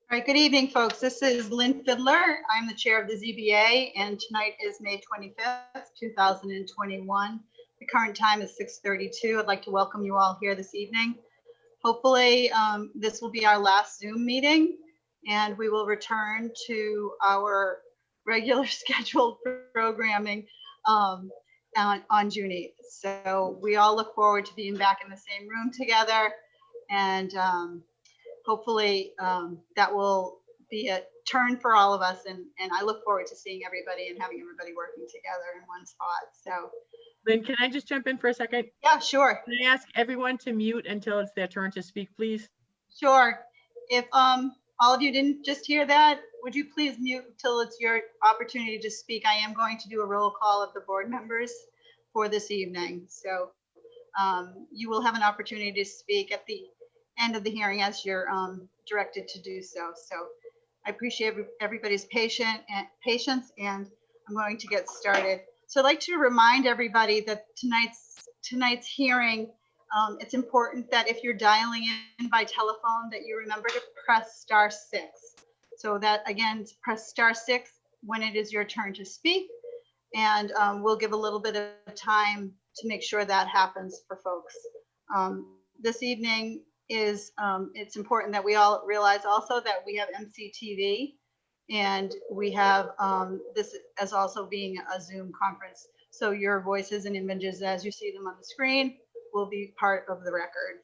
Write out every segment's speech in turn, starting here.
All right, good evening, folks. This is Lynn Fiddler. I'm the chair of the ZBA, and tonight is May 25th, 2021. The current time is 6:32. I'd like to welcome you all here this evening. Hopefully, this will be our last Zoom meeting, and we will return to our regular scheduled programming on June 8th. So we all look forward to being back in the same room together, and hopefully that will be a turn for all of us. And I look forward to seeing everybody and having everybody working together in one spot. So, Lynn, can I just jump in for a second? Yeah, sure. Can I ask everyone to mute until it's their turn to speak, please? Sure. If all of you didn't just hear that, would you please mute till it's your opportunity to speak? I am going to do a roll call of the board members for this evening. So you will have an opportunity to speak at the end of the hearing as you're directed to do so. So I appreciate everybody's patience, and I'm going to get started. So I'd like to remind everybody that tonight's hearing, it's important that if you're dialing in by telephone, that you remember to press *6. So that, again, press *6 when it is your turn to speak. And we'll give a little bit of time to make sure that happens for folks. This evening is, it's important that we all realize also that we have MCTV, and we have this as also being a Zoom conference. So your voices and images as you see them on the screen will be part of the record.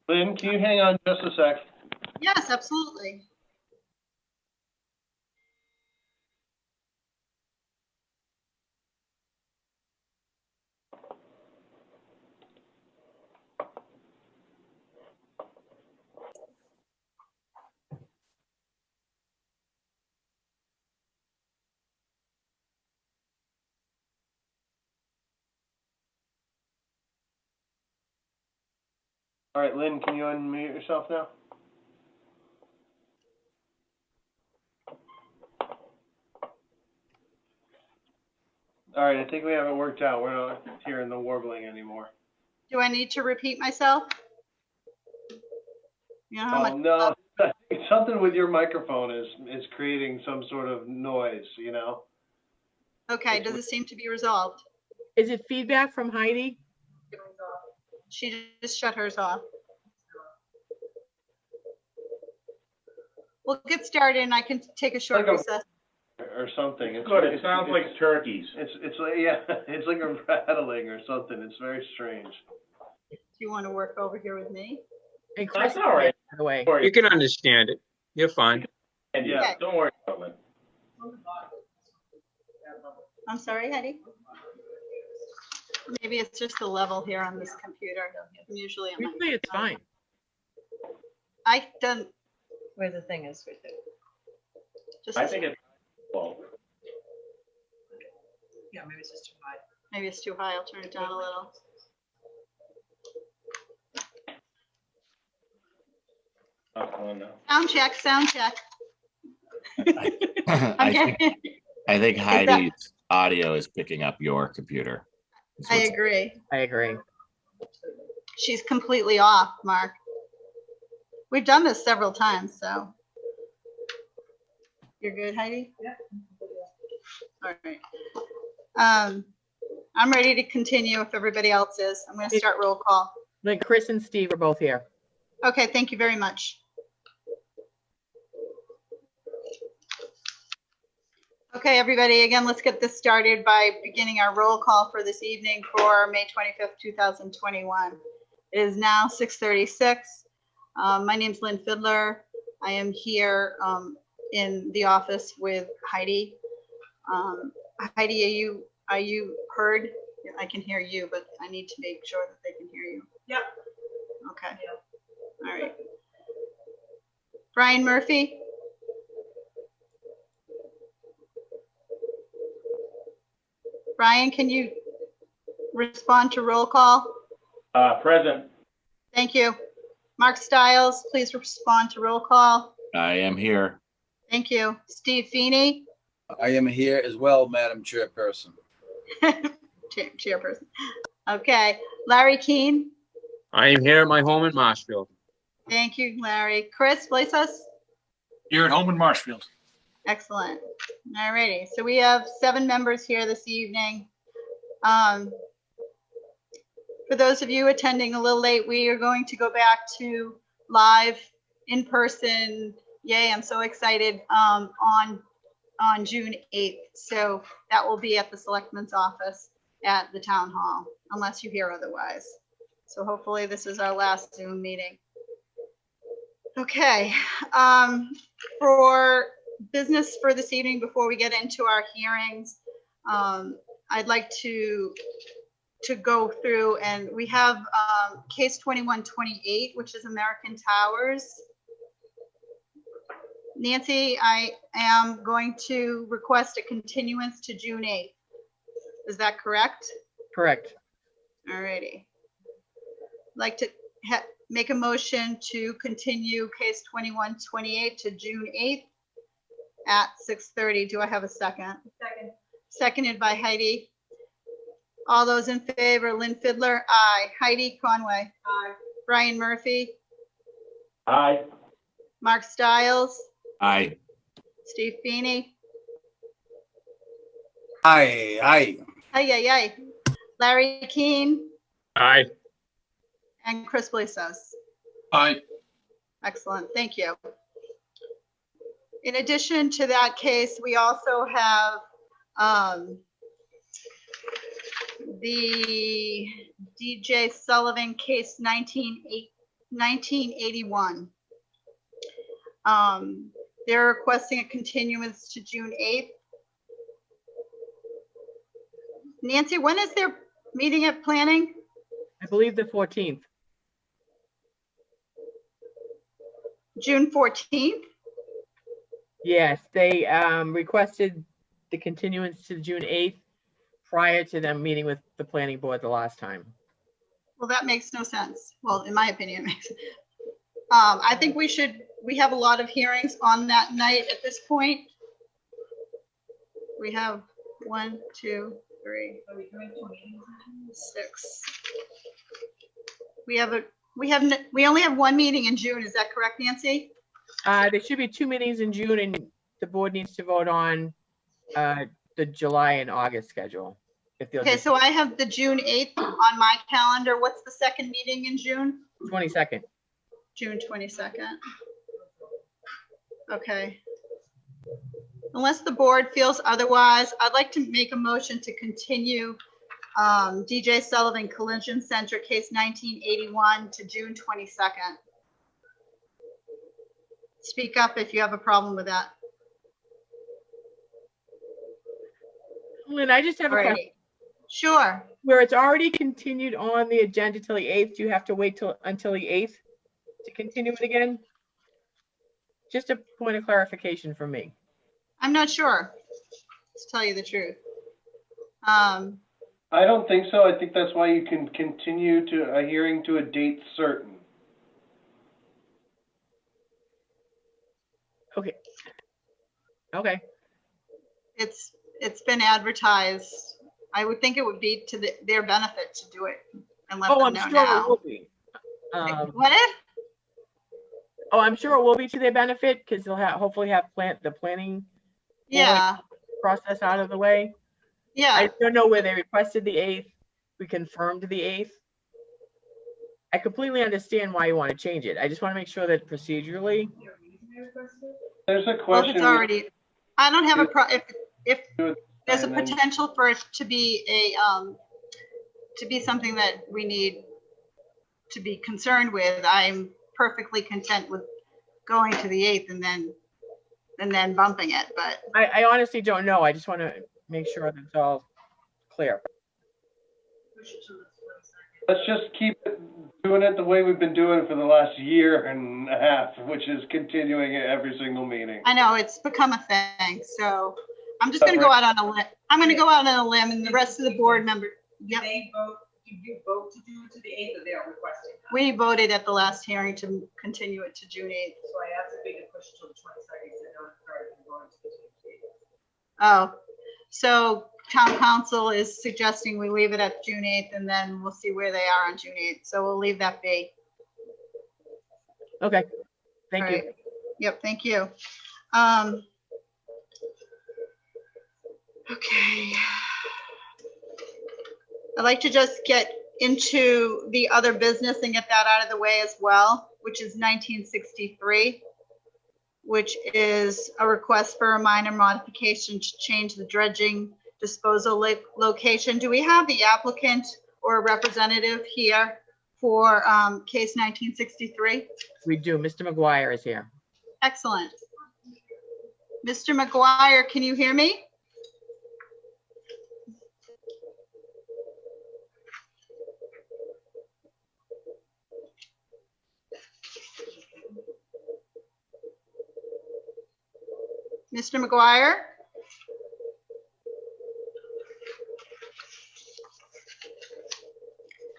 Lynn, can you hang on just a sec? Yes, absolutely. All right, Lynn, can you unmute yourself now? All right, I think we have it worked out. We're not hearing the warbling anymore. Do I need to repeat myself? You know how much? No, something with your microphone is creating some sort of noise, you know? Okay, does it seem to be resolved? Is it feedback from Heidi? She just shut hers off. We'll get started and I can take a short recess. Or something. It's Good, it sounds like turkeys. It's like, yeah, it's like a rattling or something. It's very strange. Do you want to work over here with me? And Chris, That's all right. by the way. You can understand it. You're fine. And yeah, Okay. don't worry about it. I'm sorry, Heidi. Maybe it's just the level here on this computer. Usually It's fine. I don't. Where the thing is with it. Just I think it's well. Yeah, maybe it's just too high. maybe it's too high. I'll turn it down a little. No. Sound check. Sound check. I think Heidi's audio is picking up your computer. I agree. I agree. She's completely off, Mark. We've done this several times, so. You're good, Heidi? Yeah. All right. I'm ready to continue if everybody else is. I'm going to start roll call. Like Chris and Steve are both here. Okay, thank you very much. Okay, everybody, again, let's get this started by beginning our roll call for this evening for May 25th, 2021. It is now 6:36. My name's Lynn Fiddler. I am here in the office with Heidi. Heidi, are you heard? I can hear you, but I need to make sure that they can hear you. Yep. Okay. All right. Brian Murphy? Brian, can you respond to roll call? Present. Thank you. Mark Stiles, please respond to roll call. I am here. Thank you. Steve Feeney? I am here as well, Madam Chairperson. Chairperson. Okay. Larry Keane? I am here at my home in Marshfield. Thank you, Larry. Chris, place us? Here at home in Marshfield. Excellent. All righty. So we have 7 members here this evening. For those of you attending a little late, we are going to go back to live in person. Yay, I'm so excited, on June 8th. So that will be at the Selectman's office at the Town Hall, unless you hear otherwise. So hopefully this is our last Zoom meeting. Okay, for business for this evening, before we get into our hearings, I'd like to go through, and we have case 2128, which is American Towers. Nancy, I am going to request a continuance to June 8th. Is that correct? Correct. All righty. Like to make a motion to continue case 2128 to June 8th at 6:30. Do I have a second? Second. Seconded by Heidi. All those in favor, Lynn Fiddler, aye. Heidi Conway. Aye. Brian Murphy, Aye. Mark Stiles, Aye. Steve Feeney, Aye, aye. aye. Larry Keane, Aye. and Chris Blazos. Aye. Excellent, thank you. In addition to that case, we also have the DJ Sullivan case 1981. They're requesting a continuance to June 8th. Nancy, when is their meeting at planning? I believe the 14th. June 14th? Yes, they requested the continuance to June 8th prior to them meeting with the planning board the last time. Well, that makes no sense. Well, in my opinion, it makes. I think we have a lot of hearings on that night at this point. We have 1, 2, 3, 6. We only have 1 meeting in June. Is that correct, Nancy? There should be 2 meetings in June, and the board needs to vote on the July and August schedule. If they'll Okay, just- so I have the June 8th on my calendar. What's the second meeting in June? 22nd. June 22nd. Okay. Unless the board feels otherwise, I'd like to make a motion to continue DJ Sullivan Collision Center case 1981 to June 22nd. Speak up if you have a problem with that. Lynn, I just have a question. Alrighty. Sure. Where it's already continued on the agenda till the 8th, do you have to wait until the 8th to continue it again? Just a point of clarification for me. I'm not sure, to tell you the truth. I don't think so. I think that's why you can continue to a hearing to a date certain. Okay. Okay. It's been advertised. I would think it would be to their benefit to do it and let Oh, them I'm know sure it now. will be. What if? Oh, I'm sure it will be to their benefit because they'll hopefully have the planning Yeah, process out of the way. yeah. I don't know where they requested the 8th. We confirmed the 8th. I completely understand why you want to change it. I just want to make sure that procedurally, There's a Well, if question. it's already, I don't have a if Do it there's a and then- potential for it to be something that we need to be concerned with, I'm perfectly content with going to the 8th and then bumping it, but I honestly don't know. I just want to make sure that it's all clear. Let's just keep doing it the way we've been doing it for the last year and a half, which is continuing it every single meeting. I know it's become a thing, so I'm just gonna go out on a limb. I'm gonna go out on a limb and the rest of the board member, yep. They vote, did you vote to do it to the 8th, or they are requesting that? We voted at the last hearing to continue it to June 8th. So I asked if they could push till the 22nd, said no, sorry, I'm going to the 8th. Oh, so town council is suggesting we leave it at June 8th, and then we'll see where they are on June 8th. So we'll leave that be. Okay, thank you. All right. Yep, thank you. Okay. I'd like to just get into the other business and get that out of the way as well, which is 1963, which is a request for a minor modification to change the dredging disposal location. Do we have the applicant or a representative here for case 1963? We do. Mr. McGuire is here. Excellent. Mr. McGuire, can you hear me? Mr. McGuire?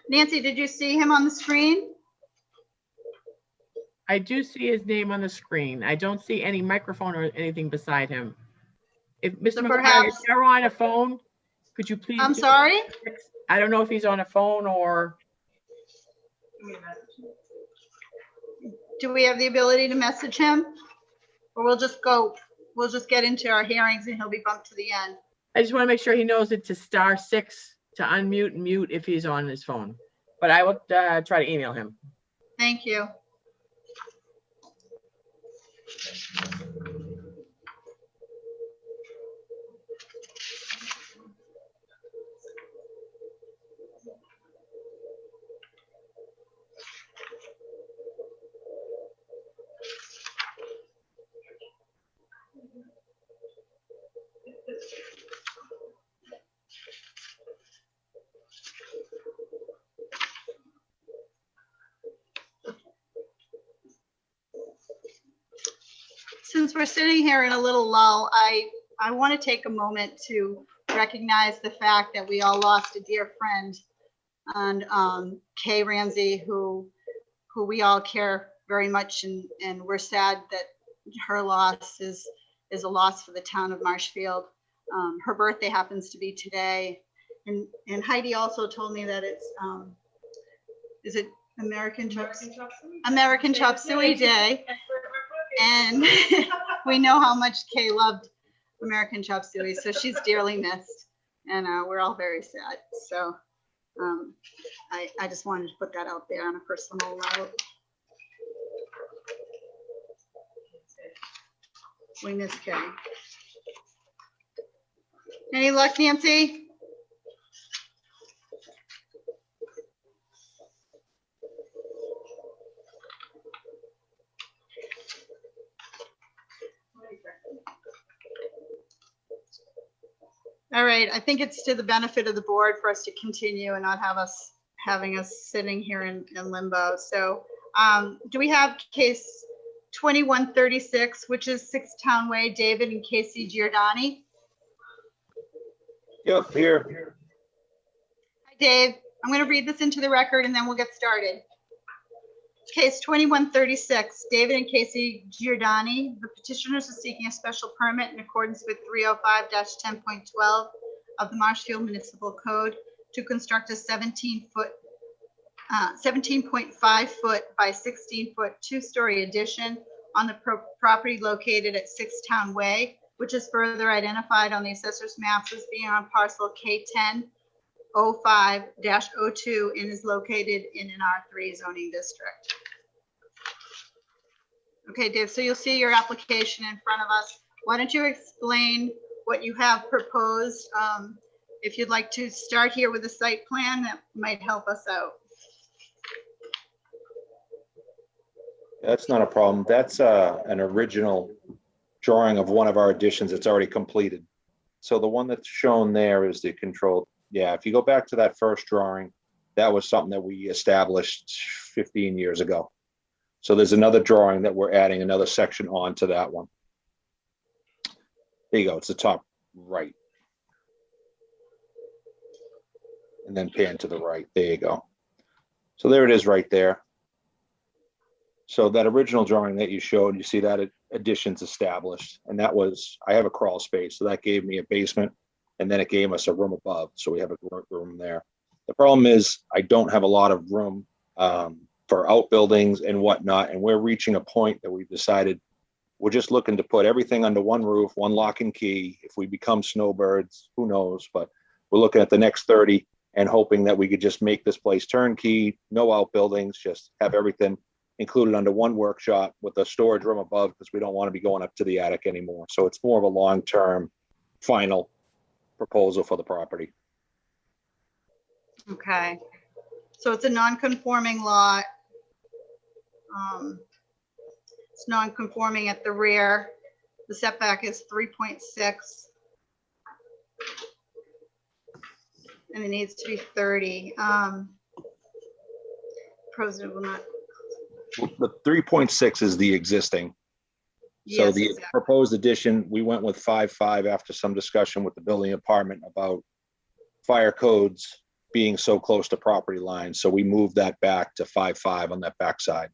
Nancy, did you see him on the screen? I do see his name on the screen. I don't see any microphone or anything beside him. If Mr. So McGuire, perhaps- if you're on a phone, could you please? I'm sorry? I don't know if he's on a phone or, Do we have the ability to message him? Or we'll just get into our hearings and he'll be bumped to the end. I just want to make sure he knows it's a *6 to unmute and mute if he's on his phone. But I will try to email him. Thank you. Since we're sitting here in a little lull, I want to take a moment to recognize the fact that we all lost a dear friend, and Kay Ramsey, who we all care very much, and we're sad that her loss is a loss for the town of Marshfield. Her birthday happens to be today, and Heidi also told me that it's is it American Chop Suey Day. And we know how much Kay loved American Chop Suey, so she's dearly missed, and we're all very sad. So I just wanted to put that out there on a personal note. We miss Kay. Any luck, Nancy? All right, I think it's to the benefit of the board for us to continue and not having us sitting here in limbo. So do we have case 2136, which is 6 Town Way, David and Casey Giordani? Yep, here. Hi, Dave. I'm going to read this into the record and then we'll get started. Case 2136, David and Casey Giordani. The petitioners are seeking a special permit in accordance with 305-10.12 of the Marshfield Municipal Code to construct a 17.5 foot by 16 foot 2-story addition on the property located at 6 Town Way, which is further identified on the assessor's maps as being on parcel K1005-02 and is located in an R3 zoning district. Okay, Dave, so you'll see your application in front of us. Why don't you explain what you have proposed? If you'd like to start here with the site plan, that might help us out. That's not a problem. That's an original drawing of one of our additions that's already completed. So the one that's shown there is the control. Yeah, if you go back to that first drawing, that was something that we established 15 years ago. So there's another drawing that we're adding another section on to that one. There you go. It's the top right. And then pan to the right. There you go. So there it is right there. So that original drawing that you showed, you see that addition's established. And that was, I have a crawl space. So that gave me a basement And then it gave us a room above, so we have a room there. The problem is I don't have a lot of room for outbuildings and whatnot, and we're reaching a point that we've decided we're just looking to put everything under one roof, one lock and key. If we become snowbirds, who knows? But we're looking at the next 30 and hoping that we could just make this place turnkey, no outbuildings, just have everything included under one workshop with a storage room above, because we don't want to be going up to the attic anymore. So it's more of a long-term final proposal for the property. Okay. So it's a non-conforming lot. It's non-conforming at the rear. The setback is 3.6. And it needs to be 30. President will not. The 3.6 is the existing. So Yes, the exactly. proposed addition, we went with 5.5 after some discussion with the building department about fire codes being so close to property lines. So we moved that back to 5.5 on that backside.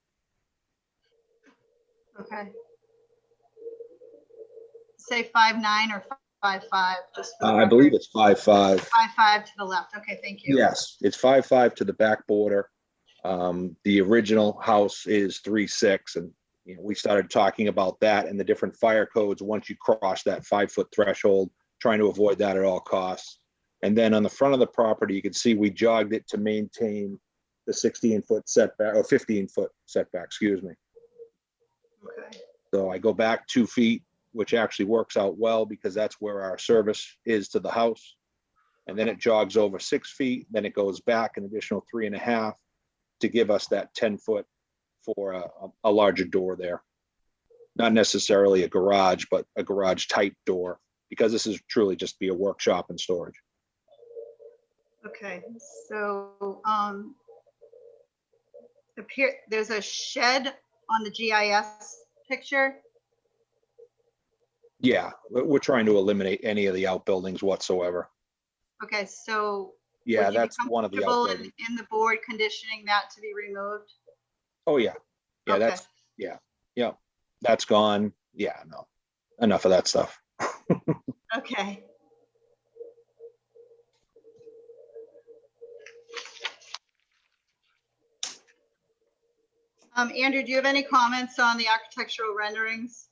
Okay. Say 5.9 or 5.5, just for the I believe record. it's 5.5. 5.5 to the left. Okay, thank you. Yes, it's 5.5 to the back border. The original house is 3.6, and we started talking about that and the different fire codes once you cross that 5-foot threshold, trying to avoid that at all costs. And then on the front of the property, you can see we jogged it to maintain the 16-foot setback, or 15-foot setback, excuse me. Okay. So I go back 2 feet, which actually works out well because that's where our service is to the house. And then it jogs over 6 feet, then it goes back an additional 3.5 to give us that 10-foot for a larger door there. Not necessarily a garage, but a garage type door, because this is truly just be a workshop and storage. Okay, so there's a shed on the GIS picture. Yeah, we're trying to eliminate any of the outbuildings whatsoever. Okay, so Yeah, would you be that's one of the comfortable outbuildings. in the board conditioning that to be removed? Oh, yeah. Yeah, Okay. that's, yeah, that's gone. Yeah, no, enough of that stuff. Okay. Andrew, do you have any comments on the architectural renderings?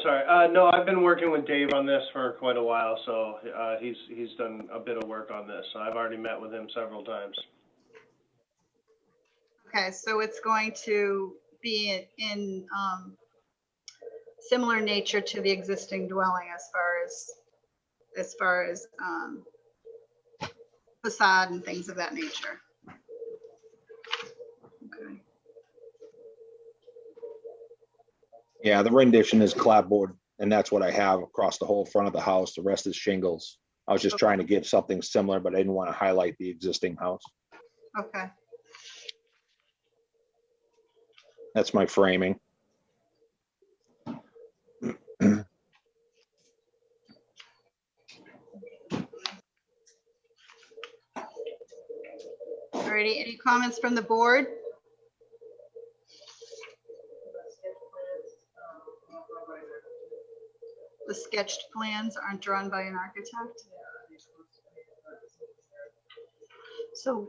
Sorry, no, I've been working with Dave on this for quite a while, so he's done a bit of work on this. So I've already met with him several times. Okay, so it's going to be in similar nature to the existing dwelling as far as facade and things of that nature. Okay. Yeah, the rendition is clapboard, and that's what I have across the whole front of the house. The rest is shingles. I was just trying to give something similar, but I didn't want to highlight the existing house. Okay. That's my framing. Alrighty, any comments from the board? The sketched plans aren't drawn by an architect? So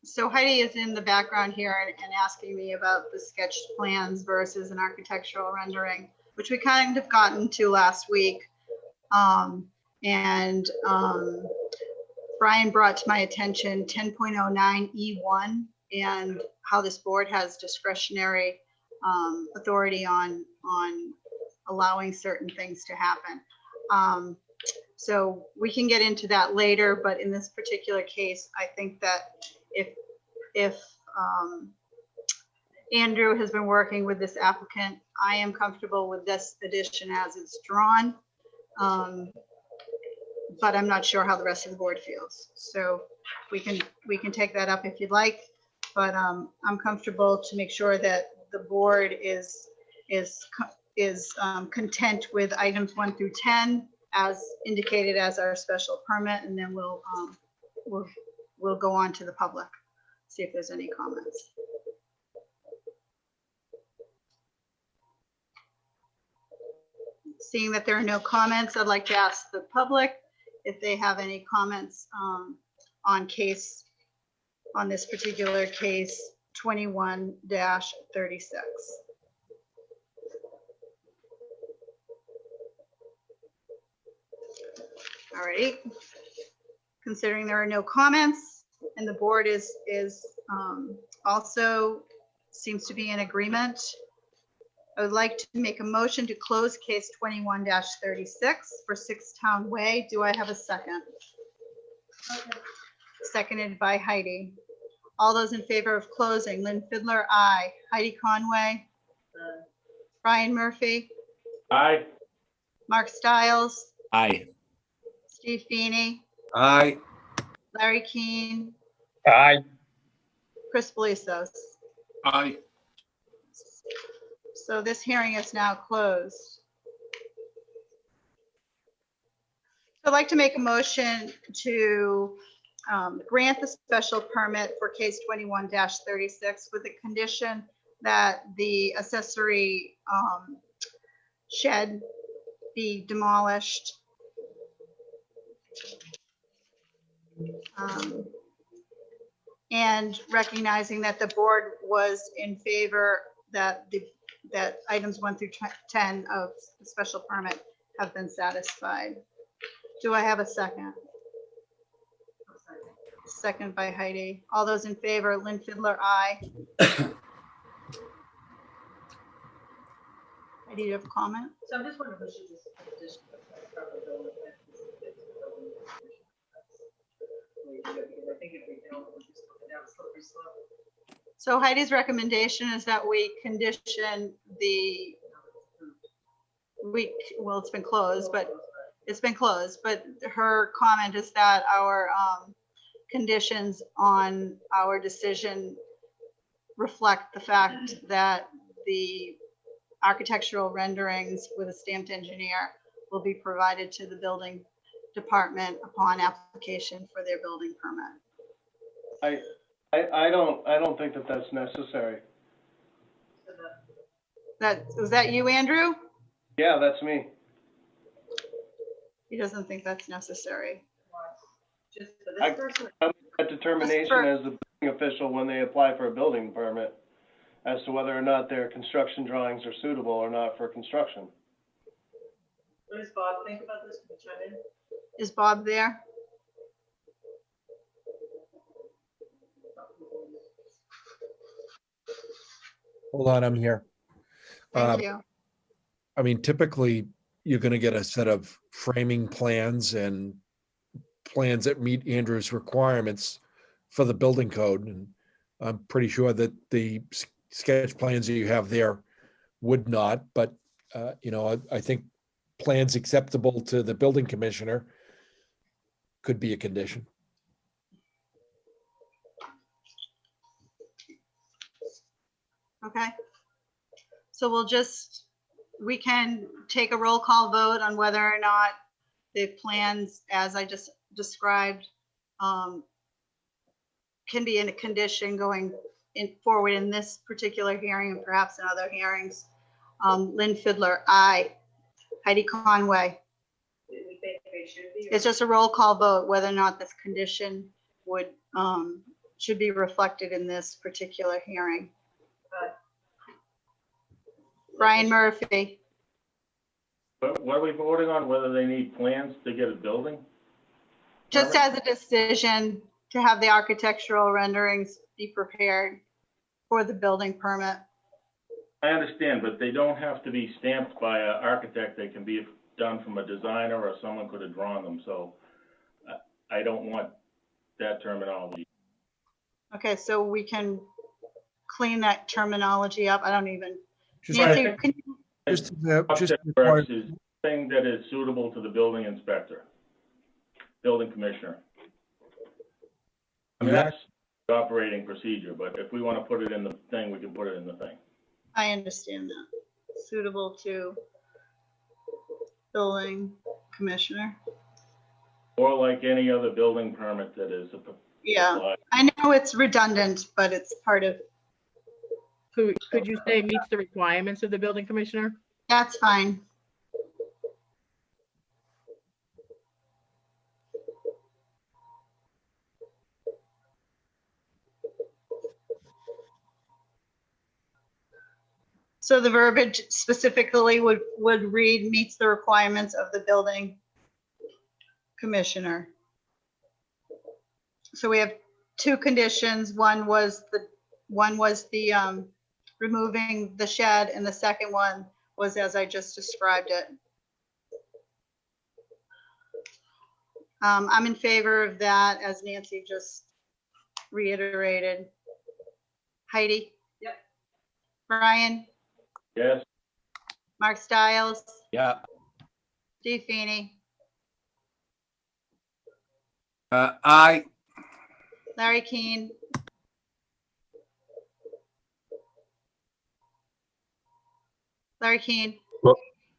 so Heidi is in the background here and asking me about the sketched plans versus an architectural rendering, which we kind of got into last week. Brian brought to my attention 10.09 E1 and how this board has discretionary authority on allowing certain things to happen. So we can get into that later, but in this particular case, I think that if Andrew has been working with this applicant, I am comfortable with this addition as it's drawn. But I'm not sure how the rest of the board feels. So we can take that up if you'd like, but I'm comfortable to make sure that the board is content with items 1 through 10 as indicated as our special permit, and then we'll we'll go on to the public, see if there's any comments. Seeing that there are no comments, I'd like to ask the public if they have any comments on this particular case 21-36. All right. Considering there are no comments and the board is also seems to be in agreement, I would like to make a motion to close case 21-36 for 6 Town Way. Do I have a second? Seconded by Heidi. All those in favor of closing, Lynn Fiddler, aye. Heidi Conway. Brian Murphy, Aye. Mark Stiles, Aye. Steve Feeney, Aye. Larry Keane, Aye. Chris Belisos. Aye. So this hearing is now closed. I'd like to make a motion to grant the special permit for case 21-36 with the condition that the accessory shed be demolished. And recognizing that the board was in favor that items 1 through 10 of the special permit have been satisfied. Do I have a second? Second by Heidi. All those in favor, Lynn Fiddler, aye. Heidi, do you have a comment? So I'm just wondering if we should just. Because I think if we don't, we're just going down a slippery slope. So Heidi's recommendation is that we condition well, it's been closed, but her comment is that our conditions on our decision reflect the fact that the architectural renderings with a stamped engineer will be provided to the building department upon application for their building permit. I don't think that that's necessary. Was that you, Andrew? Yeah, that's me. He doesn't think that's necessary. Just for this person. A determination as the building official when they apply for a building permit as to whether or not their construction drawings are suitable or not for construction. What does Bob think about this? Can we chime in? Is Bob there? Hold on, I'm here. Thank you. I mean, typically, you're gonna get a set of framing plans and plans that meet Andrew's requirements for the building code. And I'm pretty sure that the sketch plans that you have there would not, but, I think plans acceptable to the building commissioner could be a condition. Okay. So we can take a roll call vote on whether or not the plans, as I just described, can be in a condition going forward in this particular hearing and perhaps in other hearings. Lynn Fiddler, aye. Heidi Conway. We think they should be. It's just a roll call vote whether or not this condition should be reflected in this particular hearing. Brian Murphy. But what are we voting on, whether they need plans to get a building? Just as a decision to have the architectural renderings be prepared for the building permit. I understand, but they don't have to be stamped by an architect. They can be done from a designer or someone could have drawn them. So I don't want that terminology. Okay, so we can clean that terminology up. I don't even. Just- Nancy, can you- Just Is thing that is suitable to the building inspector, building commissioner. I mean, that's the operating procedure, but if we want to put it in the thing, we can put it in the thing. I understand that. Suitable to building commissioner. Or like any other building permit that is, Yeah, I know it's redundant, but it's part of, Could you say meets the requirements of the building commissioner? that's fine. So the verbiage specifically would read meets the requirements of the building commissioner. So we have two conditions. One was the removing the shed, and the second one was as I just described it. I'm in favor of that, as Nancy just reiterated. Heidi? Yep. Brian? Yes, Mark Stiles? Yeah. Steve Feeney? Aye. Larry Keane? Larry Keane?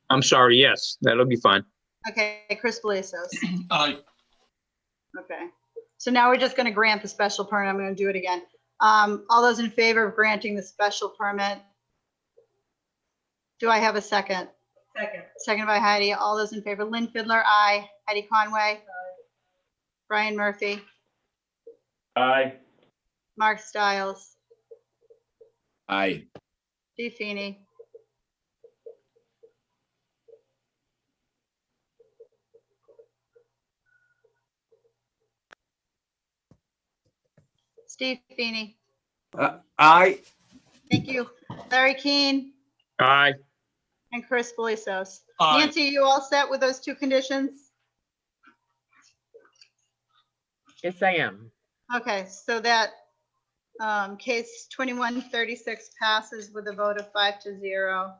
I'm sorry, yes, that'll be fine. Okay, Chris Belisos? Aye. Okay, so now we're just going to grant the special permit. I'm going to do it again. All those in favor of granting the special permit? Do I have a second? Second. Second by Heidi. All those in favor, Lynn Fiddler, aye. Heidi Conway? Brian Murphy? aye, Mark Stiles? Aye. Steve Feeney? Steve Feeney? Aye. Thank you. Larry Keane Aye. and Chris Belisos. Aye. Nancy, you all set with those two conditions? Yes, I am. Okay, so that case 2136 passes with a vote of 5-0,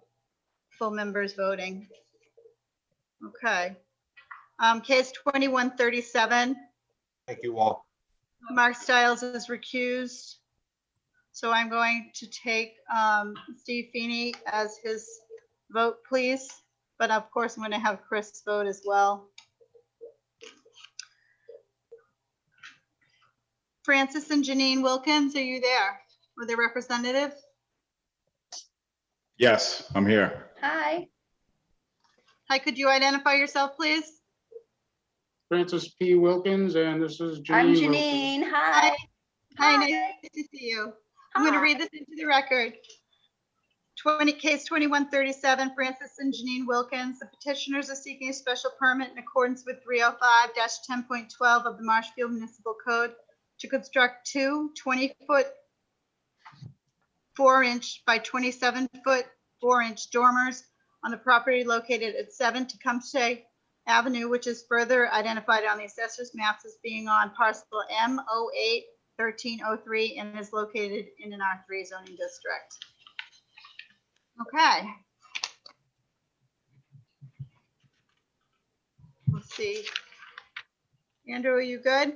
full members voting. Okay. Case 2137, Thank you all. Mark Stiles is recused. So I'm going to take Steve Feeney as his vote, please. But of course, I'm going to have Chris vote as well. Francis and Janine Wilkins, are you there? Or the representative? Yes, I'm here. Hi. Hi, could you identify yourself, please? Francis P. Wilkins, and this is Janine. I'm Wilkins. Janine. Hi. Hi, nice to see you. I'm going to read this into the record. Case 2137, Francis and Janine Wilkins. The petitioners are seeking a special permit in accordance with 305-10.12 of the Marshfield Municipal Code to construct two 20-foot 4-inch by 27-foot 4-inch dormers on the property located at 7 Tecumseh Avenue, which is further identified on the assessor's maps as being on parcel M08-1303 and is located in an R3 zoning district. Okay. Let's see. Andrew, are you good?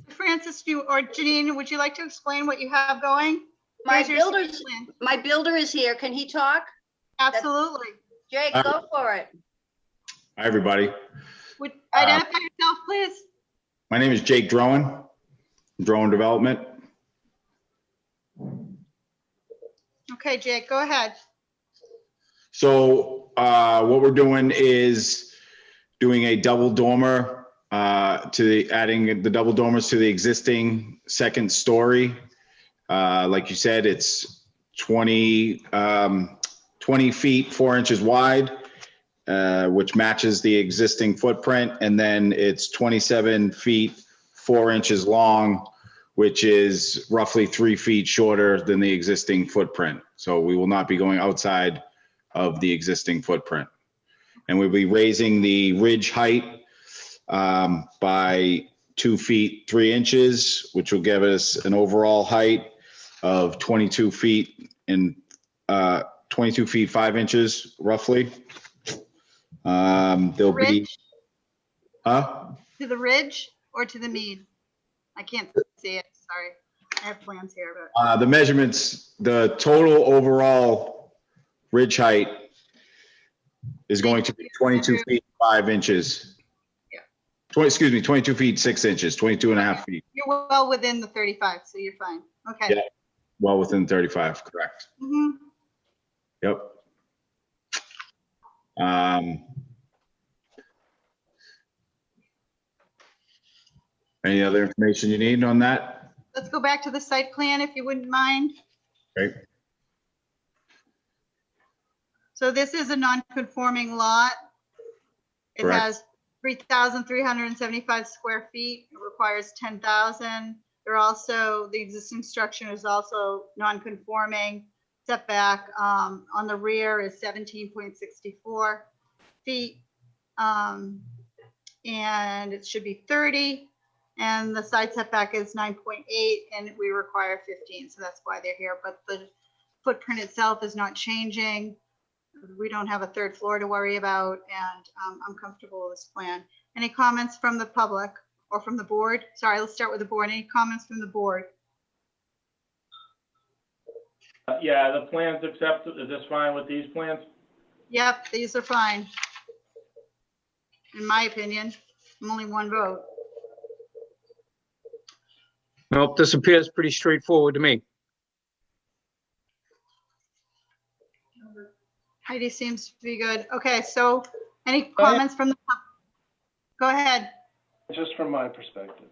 Francis, or Janine, would you like to explain what you have going? My Here's your builder's, site plan. my builder is here. Can he talk? Absolutely. Jake, go for it. Hi, everybody. Would identify yourself, please? My name is Jake Drowan, Drowan Development. Okay, Jake, go ahead. So what we're doing is doing a double dormer adding the double dormers to the existing second story. Like you said, it's 20 feet, 4 inches wide, which matches the existing footprint. And then it's 27 feet, 4 inches long, which is roughly 3 feet shorter than the existing footprint. So we will not be going outside of the existing footprint. And we'll be raising the ridge height by 2 feet, 3 inches, which will give us an overall height of 22 feet and 22 feet, 5 inches roughly. There'll be, Ridge? To the ridge or to the mean? I can't see it, sorry. I have plans here, but. The measurements, the total overall ridge height is going to be 22 feet, 5 inches. Yeah. 22 feet, 6 inches, 22 and a half feet. You're well within the 35, so you're fine. Okay. Yeah, well within 35, correct. Mhm. Yep. Any other information you need on that? Let's go back to the site plan if you wouldn't mind. Okay. So this is a non-conforming lot. It Correct. has 3,375 square feet. It requires 10,000. They're also, the existing structure is also non-conforming. Setback on the rear is 17.64 feet. And it should be 30. And the side setback is 9.8 and we require 15. So that's why they're here. But the footprint itself is not changing. We don't have a third floor to worry about, and I'm comfortable with this plan. Any comments from the public or from the board? Sorry, let's start with the board. Any comments from the board? Yeah, the plans accepted, is this fine with these plans? Yep, these are fine. In my opinion, I'm only one vote. Nope, this appears pretty straightforward to me. Heidi seems to be good. Okay, so any comments from the public? Go ahead, Just from my perspective.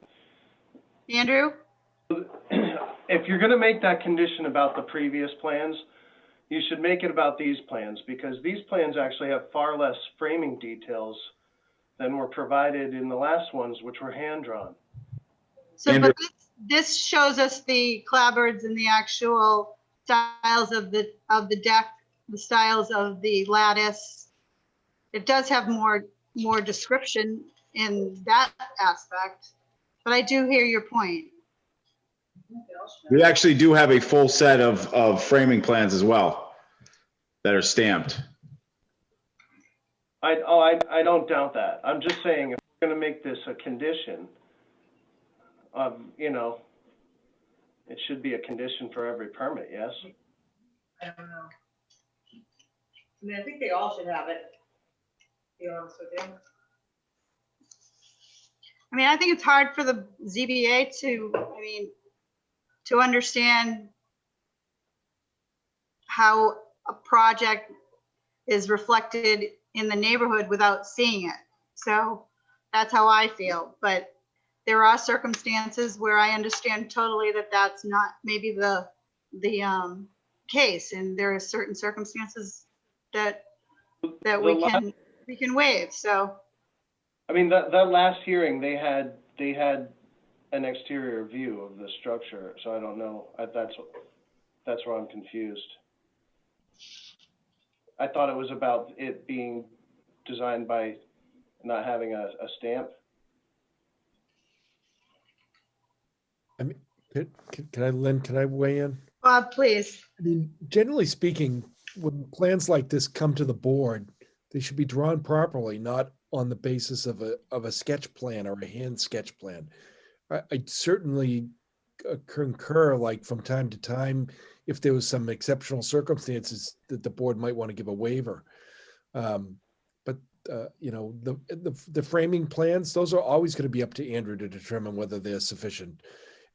Andrew. If you're gonna make that condition about the previous plans, you should make it about these plans, because these plans actually have far less framing details than were provided in the last ones, which were hand-drawn. So, but this shows us the clapboards and the actual styles of the deck, the styles of the lattice. It does have more description in that aspect, but I do hear your point. We actually do have a full set of framing plans as well that are stamped. I don't doubt that. I'm just saying, if we're gonna make this a condition, it should be a condition for every permit, yes? I don't know. I mean, I think they all should have it, to be honest with you. I mean, I think it's hard for the ZBA to understand how a project is reflected in the neighborhood without seeing it. So that's how I feel. But there are circumstances where I understand totally that that's not maybe the case, and there are certain circumstances that we can waive. So. I mean, that last hearing, they had an exterior view of the structure, so I don't know. That's where I'm confused. I thought it was about it being designed by not having a stamp. I mean, Lynn, can I weigh in? Bob, please. I mean, generally speaking, when plans like this come to the board, they should be drawn properly, not on the basis of a sketch plan or a hand sketch plan. I certainly concur, like from time to time, if there was some exceptional circumstances that the board might want to give a waiver. But the framing plans, those are always going to be up to Andrew to determine whether they're sufficient.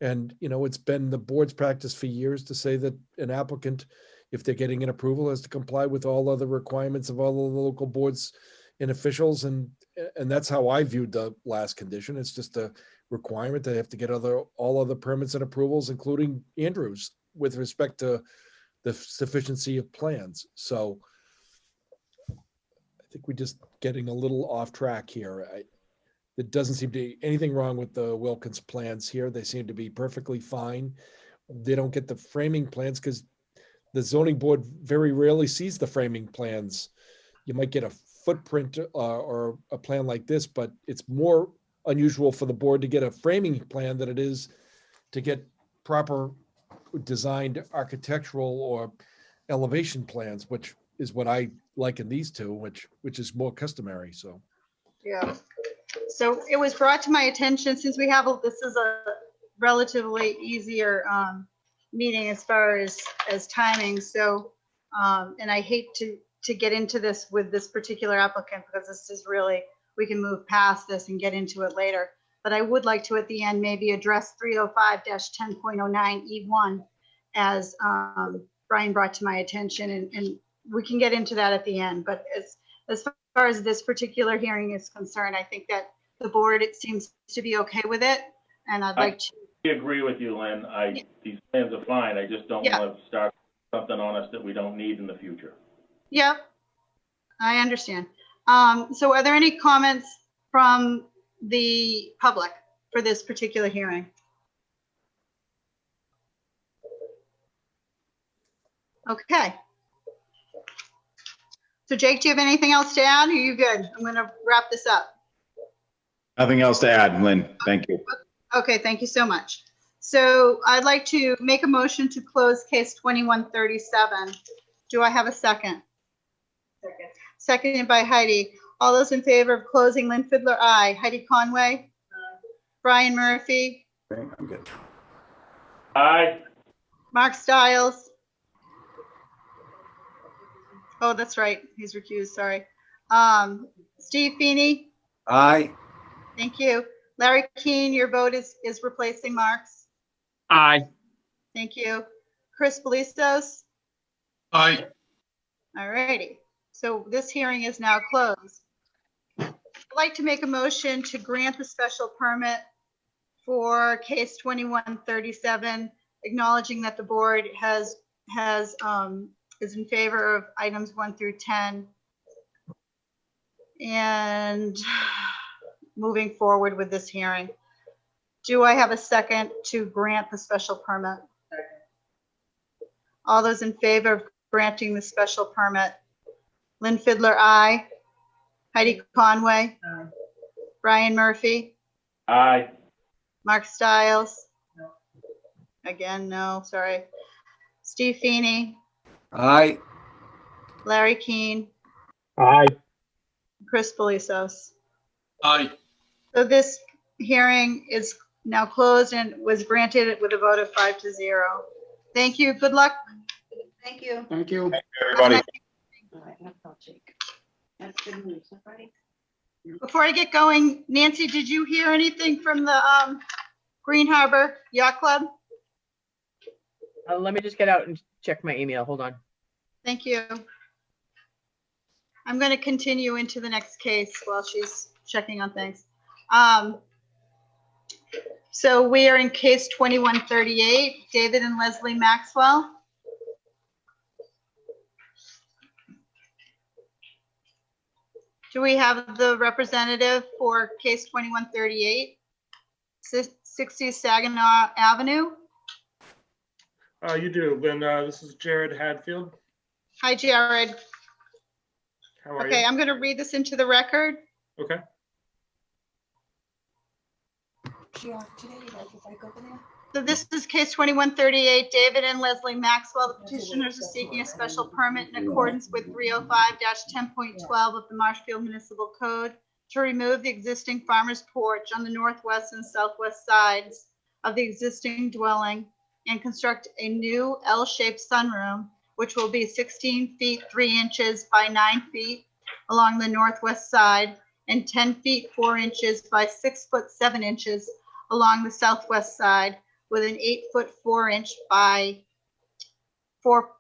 And, it's been the board's practice for years to say that an applicant, if they're getting an approval, has to comply with all other requirements of all the local boards and officials. And that's how I viewed the last condition. It's just a requirement. They have to get all other permits and approvals, including Andrew's, with respect to the sufficiency of plans. So I think we're just getting a little off track here. There doesn't seem to be anything wrong with the Wilkins plans here. They seem to be perfectly fine. They don't get the framing plans because the zoning board very rarely sees the framing plans. You might get a footprint or a plan like this, but it's more unusual for the board to get a framing plan than it is to get proper designed architectural or elevation plans, which is what I like in these two, which is more customary. So Yeah. So it was brought to my attention, since we have, this is relatively easier meeting as far as timing. So, and I hate to get into this with this particular applicant because this is really, we can move past this and get into it later. But I would like to, at the end, maybe address 305-10.09E1 as Brian brought to my attention, and we can get into that at the end. But as far as this particular hearing is concerned, I think that the board, it seems to be okay with it. And I'd like to. I agree with you, Lynn. These plans are fine. I just don't want to start something on us that we don't need in the future. Yeah, I understand. So are there any comments from the public for this particular hearing? Okay. So Jake, do you have anything else to add? Are you good? I'm going to wrap this up. Nothing else to add, Lynn. Thank you. Okay, thank you so much. So I'd like to make a motion to close case 2137. Do I have a second? Second. Seconded by Heidi. All those in favor of closing, Lynn Fiddler, aye. Heidi Conway? Brian Murphy? I'm good. Aye. Mark Stiles? Oh, that's right. He's recused, sorry. Steve Feeney? Aye. Thank you. Larry Keane, your vote is replacing Mark's. Aye. Thank you. Chris Balistos? Aye. All righty. So this hearing is now closed. I'd like to make a motion to grant the special permit for case 2137, acknowledging that the board is in favor of items 1 through 10 and moving forward with this hearing. Do I have a second to grant the special permit? All those in favor of granting the special permit? Lynn Fiddler, aye. Heidi Conway? Aye. Brian Murphy? Aye. Mark Stiles? No. Again, no, sorry. Steve Feeney? Aye. Larry Keane? Aye. Chris Balistos? Aye. So this hearing is now closed and was granted with a vote of 5-0. Thank you. Good luck. Thank you. Thank you. Everybody. All right, that's all, Jake. That's good news, everybody. Before I get going, Nancy, did you hear anything from the Green Harbor Yacht Club? Let me just get out and check my email. Hold on. Thank you. I'm going to continue into the next case while she's checking on things. So we are in case 2138, David and Leslie Maxwell. Do we have the representative for case 2138, 60 Saginaw Avenue? You do, Lynn. This is Jared Hadfield. Hi, Jared. How are Okay, you? I'm going to read this into the record. Okay. So this is case 2138, David and Leslie Maxwell. The petitioners are seeking a special permit in accordance with 305-10.12 of the Marshfield Municipal Code to remove the existing farmer's porch on the northwest and southwest sides of the existing dwelling and construct a new L-shaped sunroom, which will be 16 feet 3 inches by 9 feet along the northwest side and 10 feet 4 inches by 6 foot 7 inches along the southwest side, with an 8 foot 4 inch by 4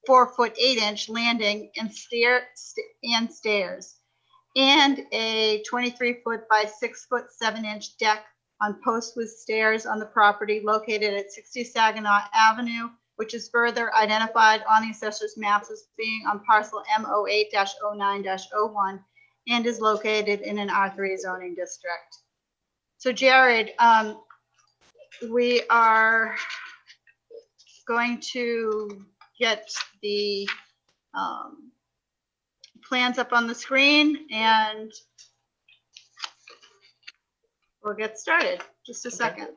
foot 8 inch landing and stairs, and a 23 foot by 6 foot 7 inch deck on posts with stairs on the property located at 60 Saginaw Avenue, which is further identified on the assessor's maps as being on parcel M08-09-01 and is located in an R3 zoning district. So Jared, we are going to get the plans up on the screen and we'll get started. Just a second.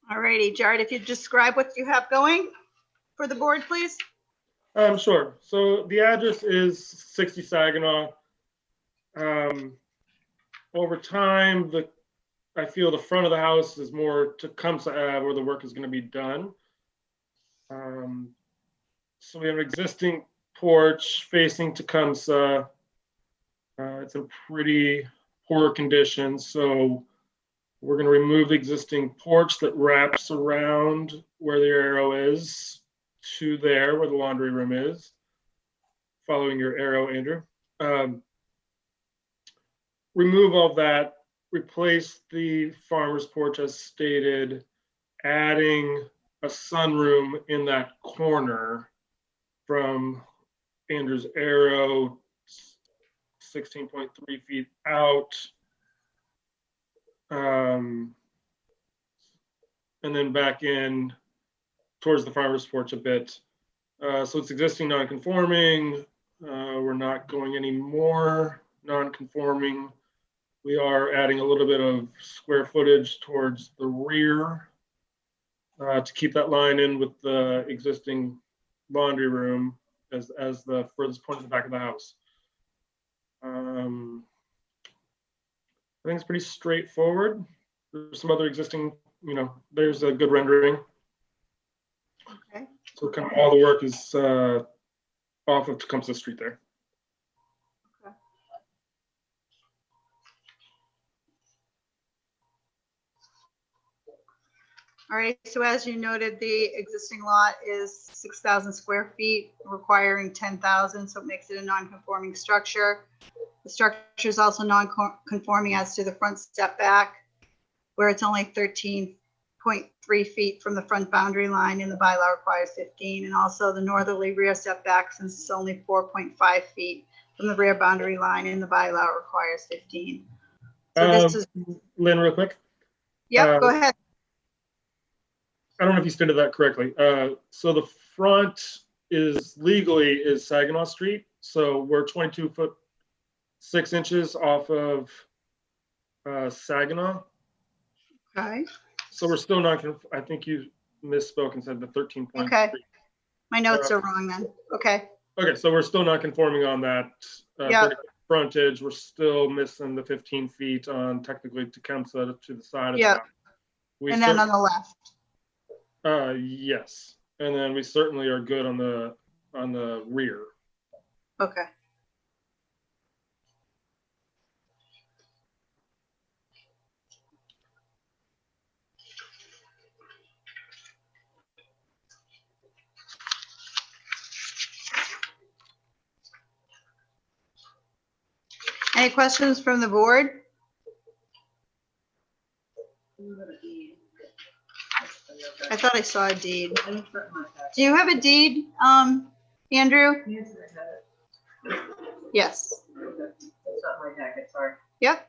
All righty, Jared, if you describe what you have going for the board, please. Sure. So the address is 60 Saginaw. Over time, I feel the front of the house is more Tecumseh Ave, where the work is going to be done. So we have an existing porch facing Tecumseh. It's in pretty poor condition, so we're going to remove the existing porch that wraps around where the arrow is to there where the laundry room is, following your arrow, Andrew. Remove all that, replace the farmer's porch as stated, adding a sunroom in that corner from Andrew's arrow, 16.3 feet out. And then back in towards the farmer's porch a bit. So it's existing non-conforming. We're not going any more non-conforming. We are adding a little bit of square footage towards the rear to keep that line in with the existing laundry room as the furthest point in the back of the house. I think it's pretty straightforward. There's some other existing, there's a good rendering. Okay. So kind of all the work is off of Tecumseh Street there. Okay. All right, so as you noted, the existing lot is 6,000 square feet, requiring 10,000, so it makes it a non-conforming structure. The structure is also non-conforming as to the front step back, where it's only 13.3 feet from the front boundary line, and the bylaw requires 15, and also the northerly rear setback, since it's only 4.5 feet from the rear boundary line, and the bylaw requires 15. So this is, Lynn, real quick. Yep, go ahead. I don't know if you stated that correctly. So the front is legally Saginaw Street. So we're 22 foot 6 inches off of Saginaw. Okay. So we're still not, I think you misspoke and said the 13.3. Okay. My notes are wrong then. Okay. Okay, so we're still not conforming on that frontage. We're still missing the 15 feet on technically Tecumseh to the side of the house. And then on the left. Yes, and then we certainly are good on the rear. Okay. Any questions from the board? I thought I saw a deed. Do you have a deed, Andrew? Yes. It's not my packet, sorry. Yep.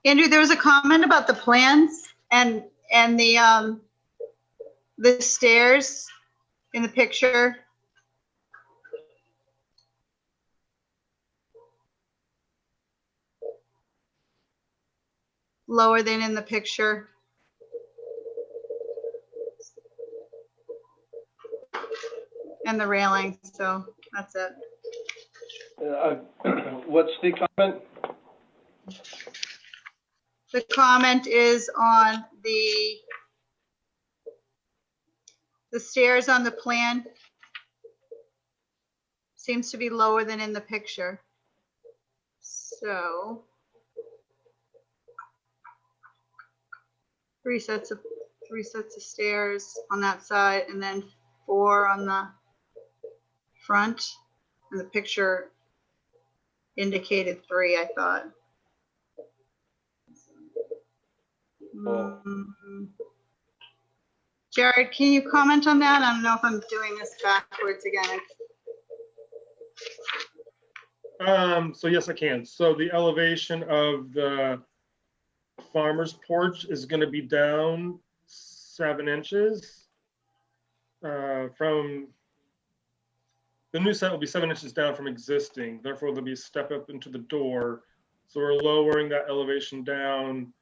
Andrew, there was a comment about the plans and the stairs in the picture. Lower than in the picture. And the railing, so that's it. What's the comment? The comment is on the stairs on the plan. Seems to be lower than in the picture. So three sets of stairs on that side, and then 4 on the front. And the picture indicated 3, I thought. Jared, can you comment on that? I don't know if I'm doing this backwards again. So yes, I can. So the elevation of the farmer's porch is going to be down 7 inches from the new set will be 7 inches down from existing, therefore there'll be a step up into the door. So we're lowering that elevation down,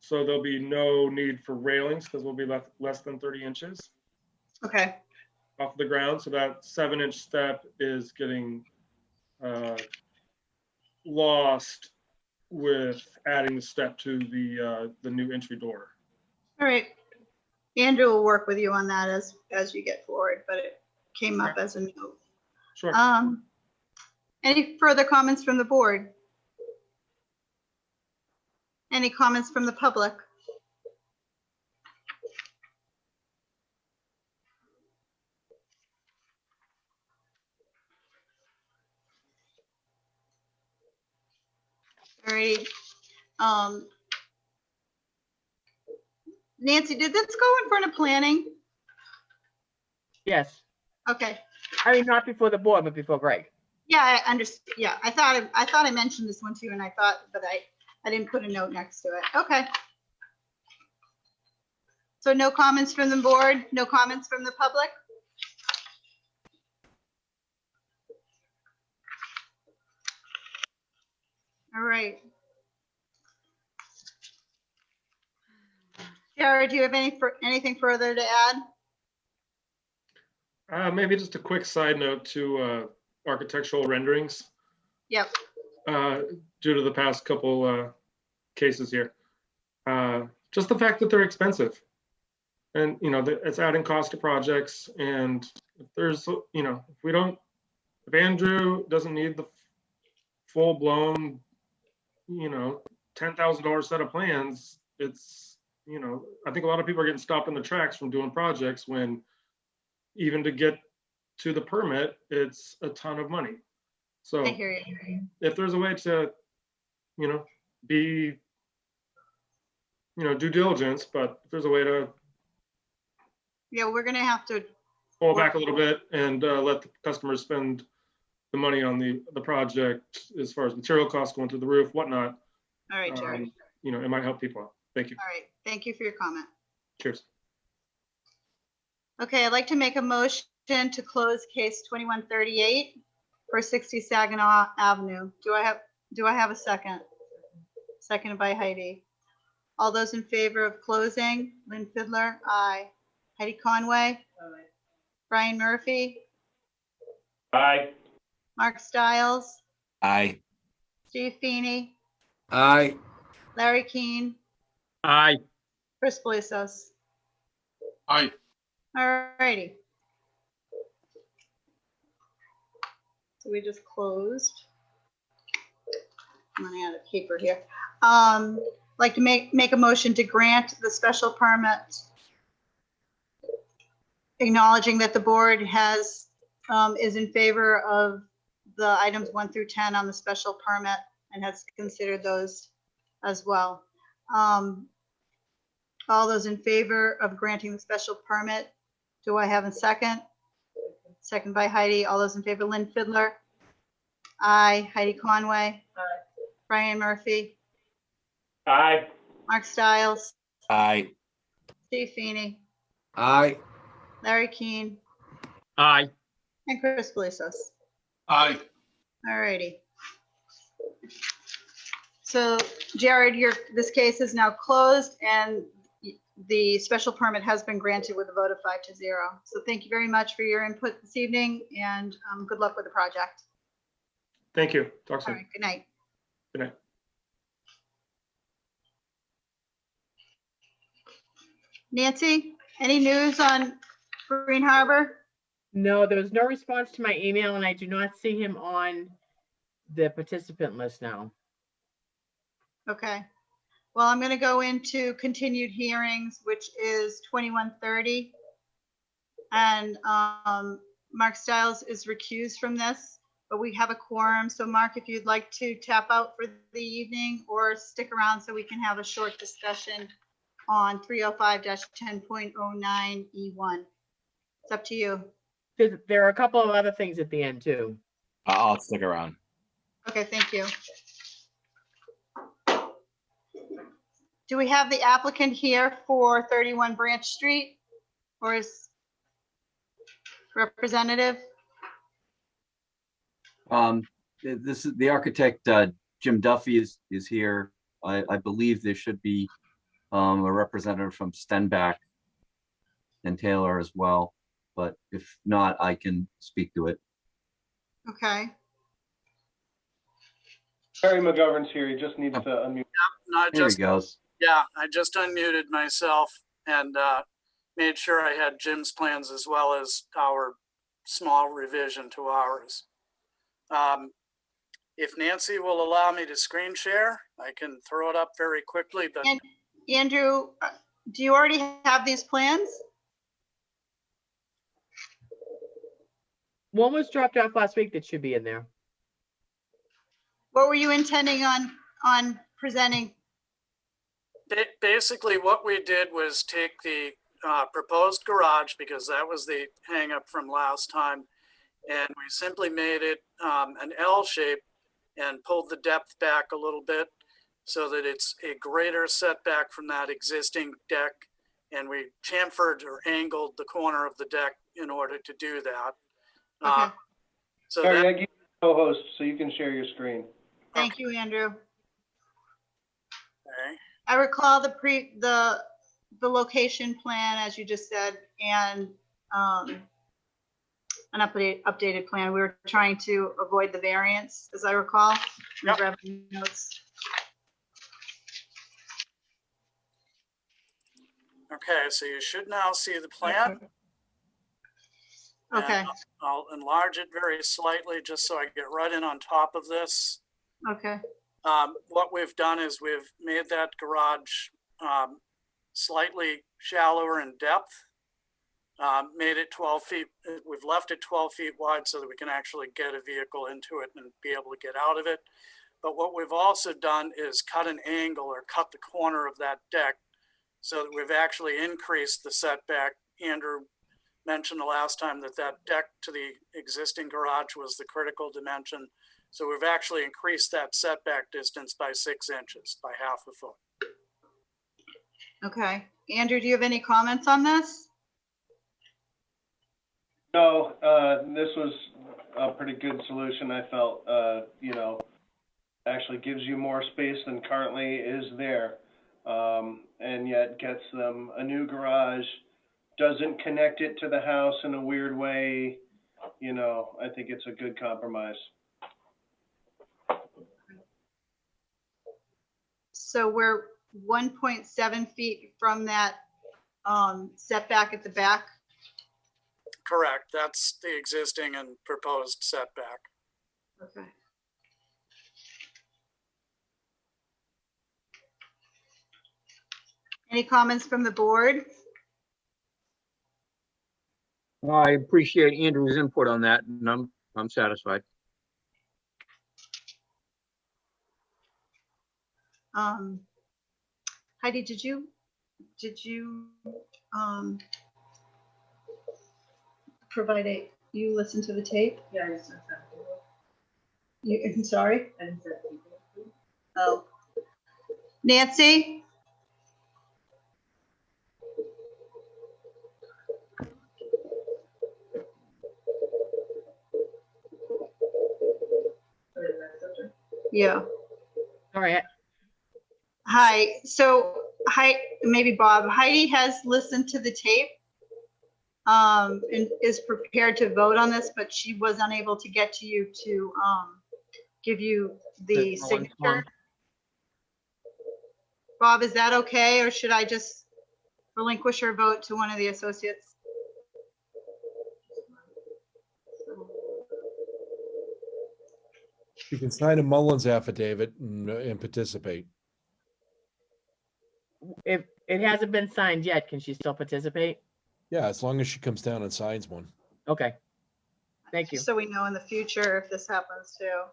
so there'll be no need for railings because we'll be less than 30 inches Okay, off the ground. So that 7-inch step is getting lost with adding the step to the new entry door. all right. Andrew will work with you on that as you get forward, but it came up as a note. Sure. Any further comments from the board? Any comments from the public? All right. Nancy, did this go in front of planning? Yes. Okay. I mean, not before the board, but before Greg. Yeah, I understand. Yeah, I thought I mentioned this one too, and I thought, but I didn't put a note next to it. Okay. So no comments from the board, no comments from the public? All right. Jared, do you have anything further to add? Maybe just a quick side note to architectural renderings. Yep. Due to the past couple cases here. Just the fact that they're expensive. And, you know, it's adding cost to projects. And if there's, you know, if Andrew doesn't need the full blown, you know, $10,000 set of plans, it's, you know, I think a lot of people are getting stopped in the tracks from doing projects when even to get to the permit, it's a ton of money. So I hear you. if there's a way to, you know, be, you know, due diligence, but if there's a way to Yeah, we're gonna have to. pull back a little bit and let the customers spend the money on the project as far as material costs going through the roof, whatnot. All right, Jared. You know, it might help people out. Thank you. All right, thank you for your comment. Cheers. Okay, I'd like to make a motion to close case 2138 for 60 Saginaw Avenue. Do I have a second? Seconded by Heidi. All those in favor of closing? Lynn Fiddler, aye. Heidi Conway? Brian Murphy? Aye. Mark Stiles? Aye. Steve Feeney? Aye. Larry Keane? Aye. Chris Polisos? Aye. All righty. So we just closed. I'm running out of paper here. Like to make a motion to grant the special permit, acknowledging that the board has, is in favor of the items 1 through 10 on the special permit and has considered those as well. All those in favor of granting the special permit, do I have a second? Second by Heidi. All those in favor, Lynn Fiddler? Aye. Heidi Conway? Aye. Brian Murphy? Aye. Mark Stiles? Aye. Steve Feeney? Aye. Larry Keane? Aye. And Chris Polisos? Aye. All righty. So Jared, this case is now closed and the special permit has been granted with a vote of 5-0. So thank you very much for your input this evening and good luck with the project. Thank you. Talk All soon. right, good night. Good night. Nancy, any news on Green Harbor? No, there was no response to my email and I do not see him on the participant list now. Okay. Well, I'm going to go into continued hearings, which is 2130. And Mark Stiles is recused from this, but we have a quorum. So Mark, if you'd like to tap out for the evening or stick around so we can have a short discussion on 305-10.09E1. It's up to you. There are a couple of other things at the end too. I'll stick around. Okay, thank you. Do we have the applicant here for 31 Branch Street or is representative? This is the architect, Jim Duffy is here. I believe there should be a representative from Stenbach and Taylor as well, but if not, I can speak to it. Okay. Barry McGovern's here. He just needs to unmute. No, There he goes. Yeah, I just unmuted myself and made sure I had Jim's plans as well as our small revision to ours. If Nancy will allow me to screen share, I can throw it up very quickly, but And Andrew, do you already have these plans? One was dropped off last week that should be in there. What were you intending on presenting? basically what we did was take the proposed garage, because that was the hang up from last time, and we simply made it an L shape and pulled the depth back a little bit so that it's a greater setback from that existing deck. And we chamfered or angled the corner of the deck in order to do that. Okay. So Barry, that, I give you co-host so you can share your screen. Thank you, Andrew. okay. I recall the location plan, as you just said, and an updated plan. We were trying to avoid the variance, as I recall. Yep. Grabbing notes. Okay, so you should now see the plan. Okay. And I'll enlarge it very slightly just so I get right in on top of this. Okay. What we've done is we've made that garage slightly shallower in depth, made it 12 feet. We've left it 12 feet wide so that we can actually get a vehicle into it and be able to get out of it. But what we've also done is cut an angle or cut the corner of that deck so that we've actually increased the setback. Andrew mentioned the last time that that deck to the existing garage was the critical dimension. So we've actually increased that setback distance by 6 inches, by half a foot. Okay. Andrew, do you have any comments on this? No, this was a pretty good solution. I felt, you know, actually gives you more space than currently is there, and yet gets them a new garage, doesn't connect it to the house in a weird way. You know, I think it's a good compromise. So we're 1.7 feet from that setback at the back. Correct. That's the existing and proposed setback. Okay. Any comments from the board? I appreciate Andrew's input on that, and I'm satisfied. Heidi, did you provide you listened to the tape? Yeah, I just sent that. I'm sorry? I didn't send people. Oh. Nancy? Yeah. All right. Hi. So, maybe Bob. Heidi has listened to the tape and is prepared to vote on this, but she was unable to get to you to give you the signature. Bob, is that okay, or should I just relinquish her vote to one of the associates? You can sign a Mullins affidavit and participate. If it hasn't been signed yet, can she still participate? Yeah, as long as she comes down and signs one. Okay. Thank you. So we know in the future if this happens too.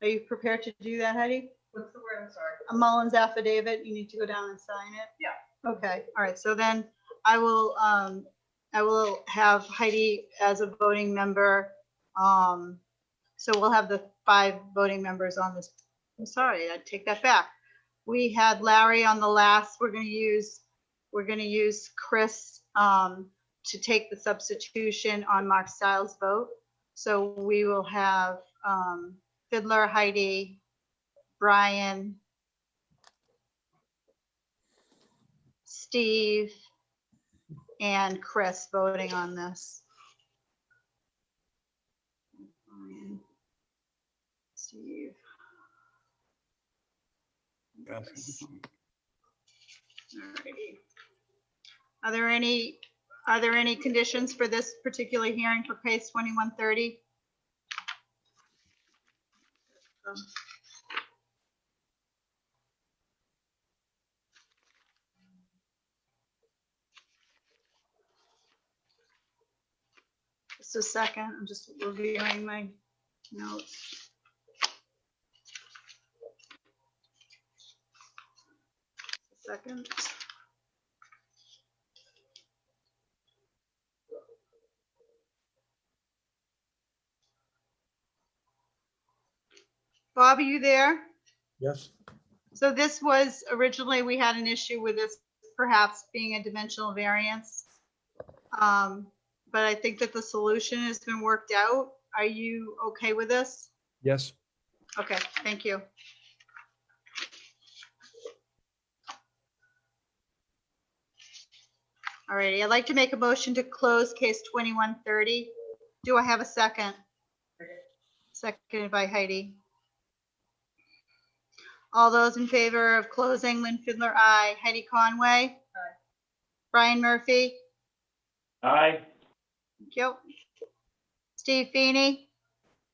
Are you prepared to do that, Heidi? What's the word? I'm sorry. A Mullins affidavit, you need to go down and sign it? Yeah. Okay, all right, so then I will have Heidi as a voting member. So we'll have the 5 voting members on this. I'm sorry, I take that back. We had Larry on the last. We're gonna use Chris to take the substitution on Mark Stiles' vote. So we will have Fiddler, Heidi, Brian, Steve, and Chris voting on this. Brian, Steve. Chris. Alrighty. Are there any conditions for this particular hearing for case 2130? Just a second, I'm just reviewing my notes. A second. Bob, are you there? Yes. So this was originally, we had an issue with this perhaps being a dimensional variance. But I think that the solution has been worked out. Are you okay with this? Yes. Okay, thank you. All righty, I'd like to make a motion to close case 2130. Do I have a second? Seconded by Heidi. All those in favor of closing, Lynn Fiddler, aye. Heidi Conway? Aye. Brian Murphy? Aye. Thank you. Steve Feeney?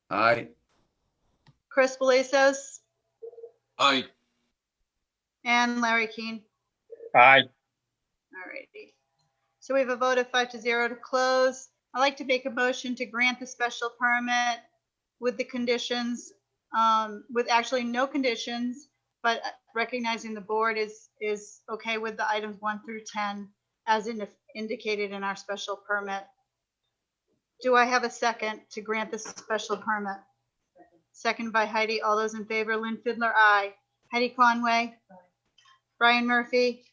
Aye. Chris Belisos? Aye. And Larry Keane? Aye. All righty. So we have a vote of 5-0 to close. I'd like to make a motion to grant the special permit with the conditions, with actually no conditions, but recognizing the board is okay with the items 1 through 10 as indicated in our special permit. Do I have a second to grant this special permit? Second by Heidi. All those in favor, Lynn Fiddler, aye. Heidi Conway? Aye. Brian Murphy?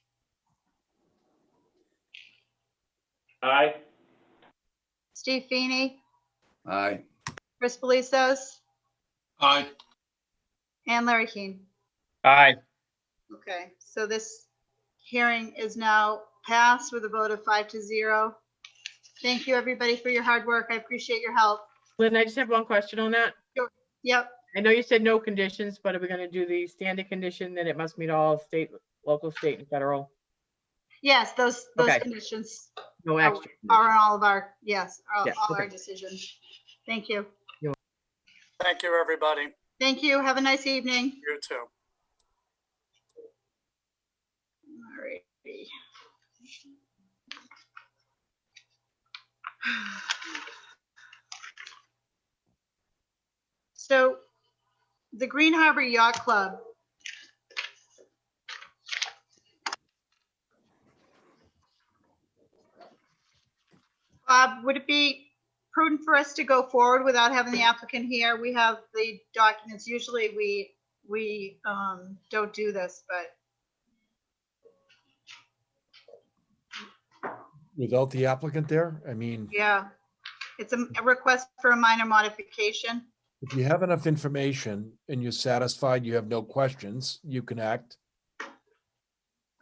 Aye. Steve Feeney? Aye. Chris Belisos? Aye. And Larry Keane? Aye. Okay, so this hearing is now passed with a vote of 5-0. Thank you, everybody, for your hard work. I appreciate your help. Lynn, I just have one question on that. Yep, I know you said no conditions, but are we gonna do the standard condition that it must meet all state, local, state, and federal? yes, those Okay. conditions No are extra. are in all of our, yes, all Yeah, our okay. decisions. Thank you. Thank you, everybody. Thank you. Have a nice evening. You too. All righty. So the Green Harbor Yacht Club. Bob, would it be prudent for us to go forward without having the applicant here? We have the documents. Usually we don't do this, but Without the applicant there, I mean, yeah, it's a request for a minor modification. if you have enough information and you're satisfied, you have no questions, you can act.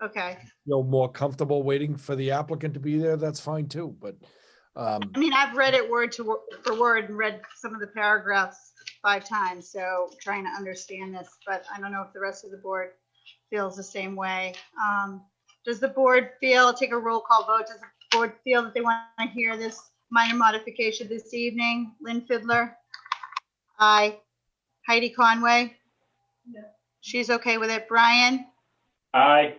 Okay. Feel more comfortable waiting for the applicant to be there, that's fine too, but I mean, I've read it word for word and read some of the paragraphs 5 times, so trying to understand this, but I don't know if the rest of the board feels the same way. Does the board feel, take a roll call vote, does the board feel that they want to hear this minor modification this evening? Lynn Fiddler? Aye. Heidi Conway? No. She's okay with it. Brian? Aye.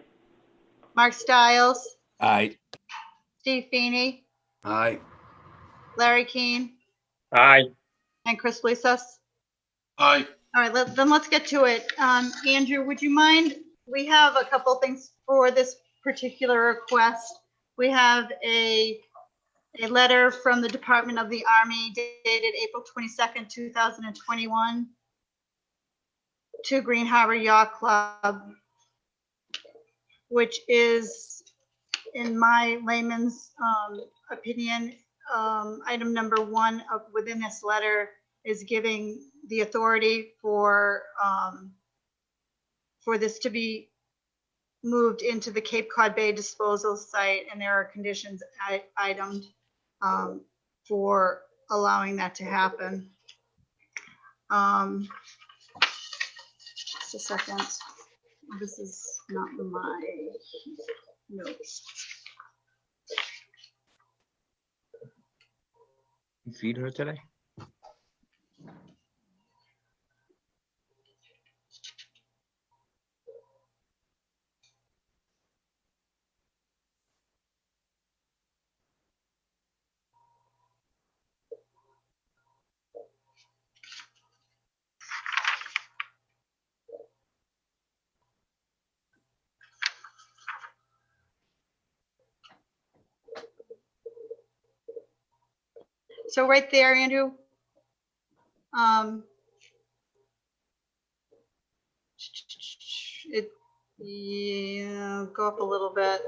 Mark Stiles? Aye. Steve Feeney? Aye. Larry Keane? Aye. And Chris Belisos? Aye. All right, then let's get to it. Andrew, would you mind? We have a couple things for this particular request. We have a letter from the Department of the Army dated April 22nd, 2021 to Green Harbor Yacht Club, which is, in my layman's opinion, item number 1 within this letter is giving the authority for this to be moved into the Cape Cod Bay disposal site, and there are conditions itemed for allowing that to happen. Just a second. This is not my notes. You feed her today? So right there, Andrew, yeah, go up a little bit.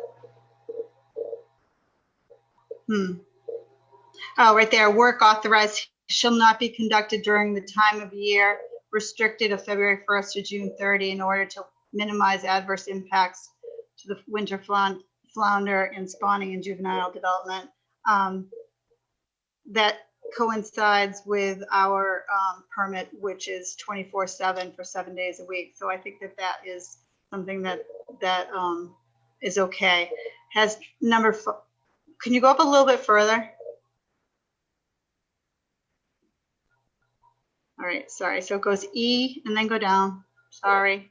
Oh, right there, work authorized shall not be conducted during the time of year restricted of February 1st to June 30 in order to minimize adverse impacts to the winter flounder and spawning and juvenile development. That coincides with our permit, which is 24/7 for 7 days a week. So I think that that is something that is okay. Has can you go up a little bit further? All right, sorry. So it goes E and then go down. Sorry.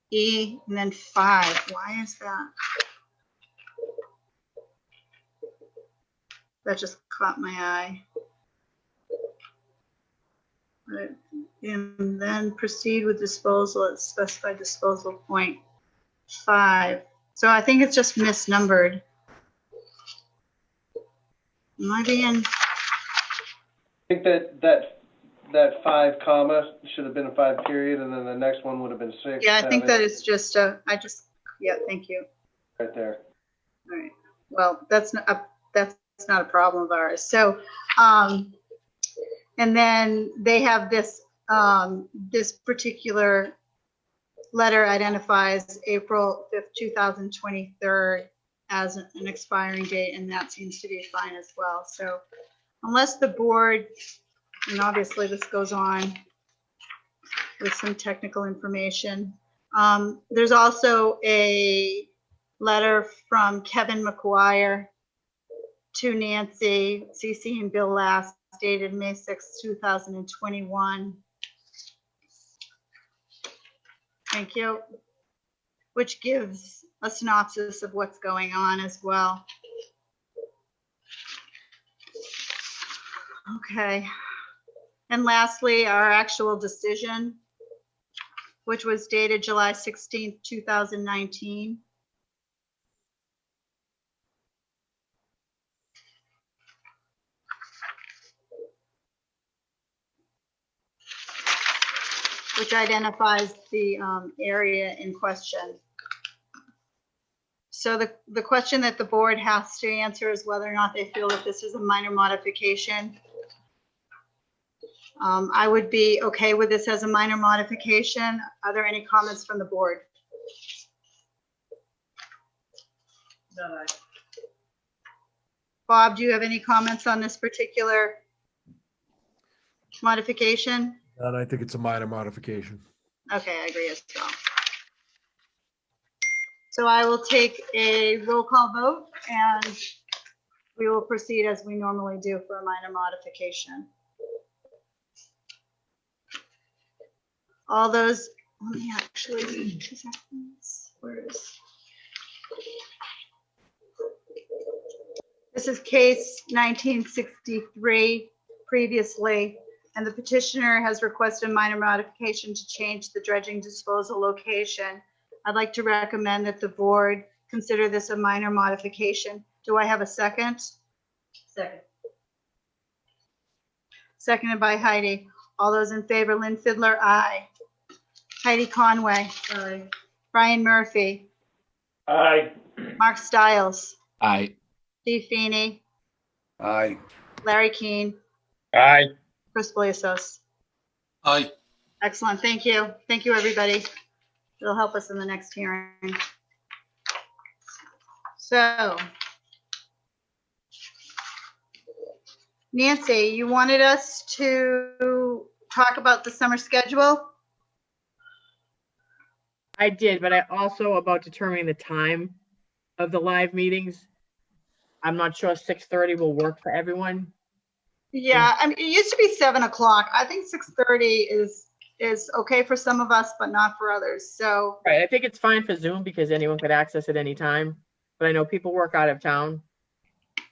E and then 5. Why is that? That just caught my eye. Right. And then proceed with disposal at specified disposal point 5. So I think it's just misnumbered. Am I being? I think that 5 comma should have been a 5 period, and then the next one would have been 6. Yeah, I think that is just yeah, thank you. Right there. All right. Well, that's not a problem of ours. So, and then they have this, this particular letter identifies April 5th, 2023 as an expiring date, and that seems to be fine as well. So unless the board, and obviously this goes on with some technical information. There's also a letter from Kevin McGuire to Nancy, CC and Bill Last, dated May 6, 2021. Thank you. Which gives a synopsis of what's going on as well. Okay. And lastly, our actual decision, which was dated July 16, 2019. Which identifies the area in question. So the question that the board has to answer is whether or not they feel that this is a minor modification. I would be okay with this as a minor modification. Are there any comments from the board? No. Bob, do you have any comments on this particular modification? And I think it's a minor modification. Okay, I agree as well. So I will take a roll call vote and we will proceed as we normally do for a minor modification. All those, let me actually, 2 seconds. Where is? This is case 1963 previously, and the petitioner has requested a minor modification to change the dredging disposal location. I'd like to recommend that the board consider this a minor modification. Do I have a second? Second. Seconded by Heidi. All those in favor, Lynn Fiddler, aye. Heidi Conway. Aye. Brian Murphy. Aye. Mark Stiles. Aye. Steve Feeney, Aye. Larry Keane, Aye. Chris Poliasos. Aye. Excellent, thank you. Thank you, everybody. It'll help us in the next hearing. So, Nancy, you wanted us to talk about the summer schedule? I did, but I also about determining the time of the live meetings. I'm not sure 6:30 will work for everyone. Yeah, I mean, it used to be 7 o'clock. I think 6:30 is okay for some of us, but not for others. So, Right, I think it's fine for Zoom because anyone could access it anytime, but I know people work out of town.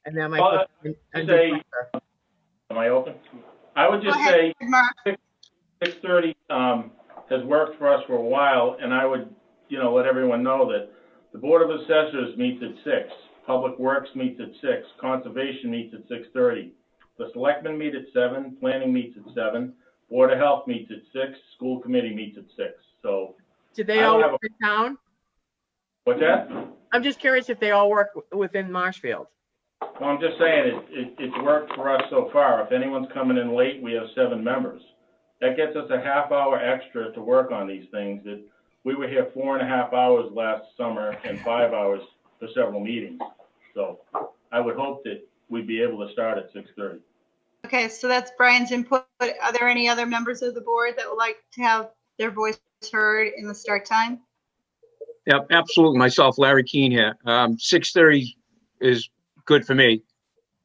And that might Well, put say- Am I open? I would go just ahead, say Mark. 6:30 has worked for us for a while, and I would, let everyone know that the Board of Assessors meets at 6, Public Works meets at 6, Conservation meets at 6:30. The Selectmen meet at 7, Planning meets at 7, Board of Health meets at 6, School Committee meets at 6. So, Do they I all don't have work in town? what's that? I'm just curious if they all work within Marshfield. Well, I'm just saying, it's worked for us so far. If anyone's coming in late, we have 7 members. That gets us a half hour extra to work on these things. That we were here 4.5 hours last summer and 5 hours for several meetings. So I would hope that we'd be able to start at 6:30. Okay, so that's Brian's input. Are there any other members of the board that would like to have their voice heard in the start time? Yep, absolutely. Myself, Larry Keane here. 6:30 is good for me.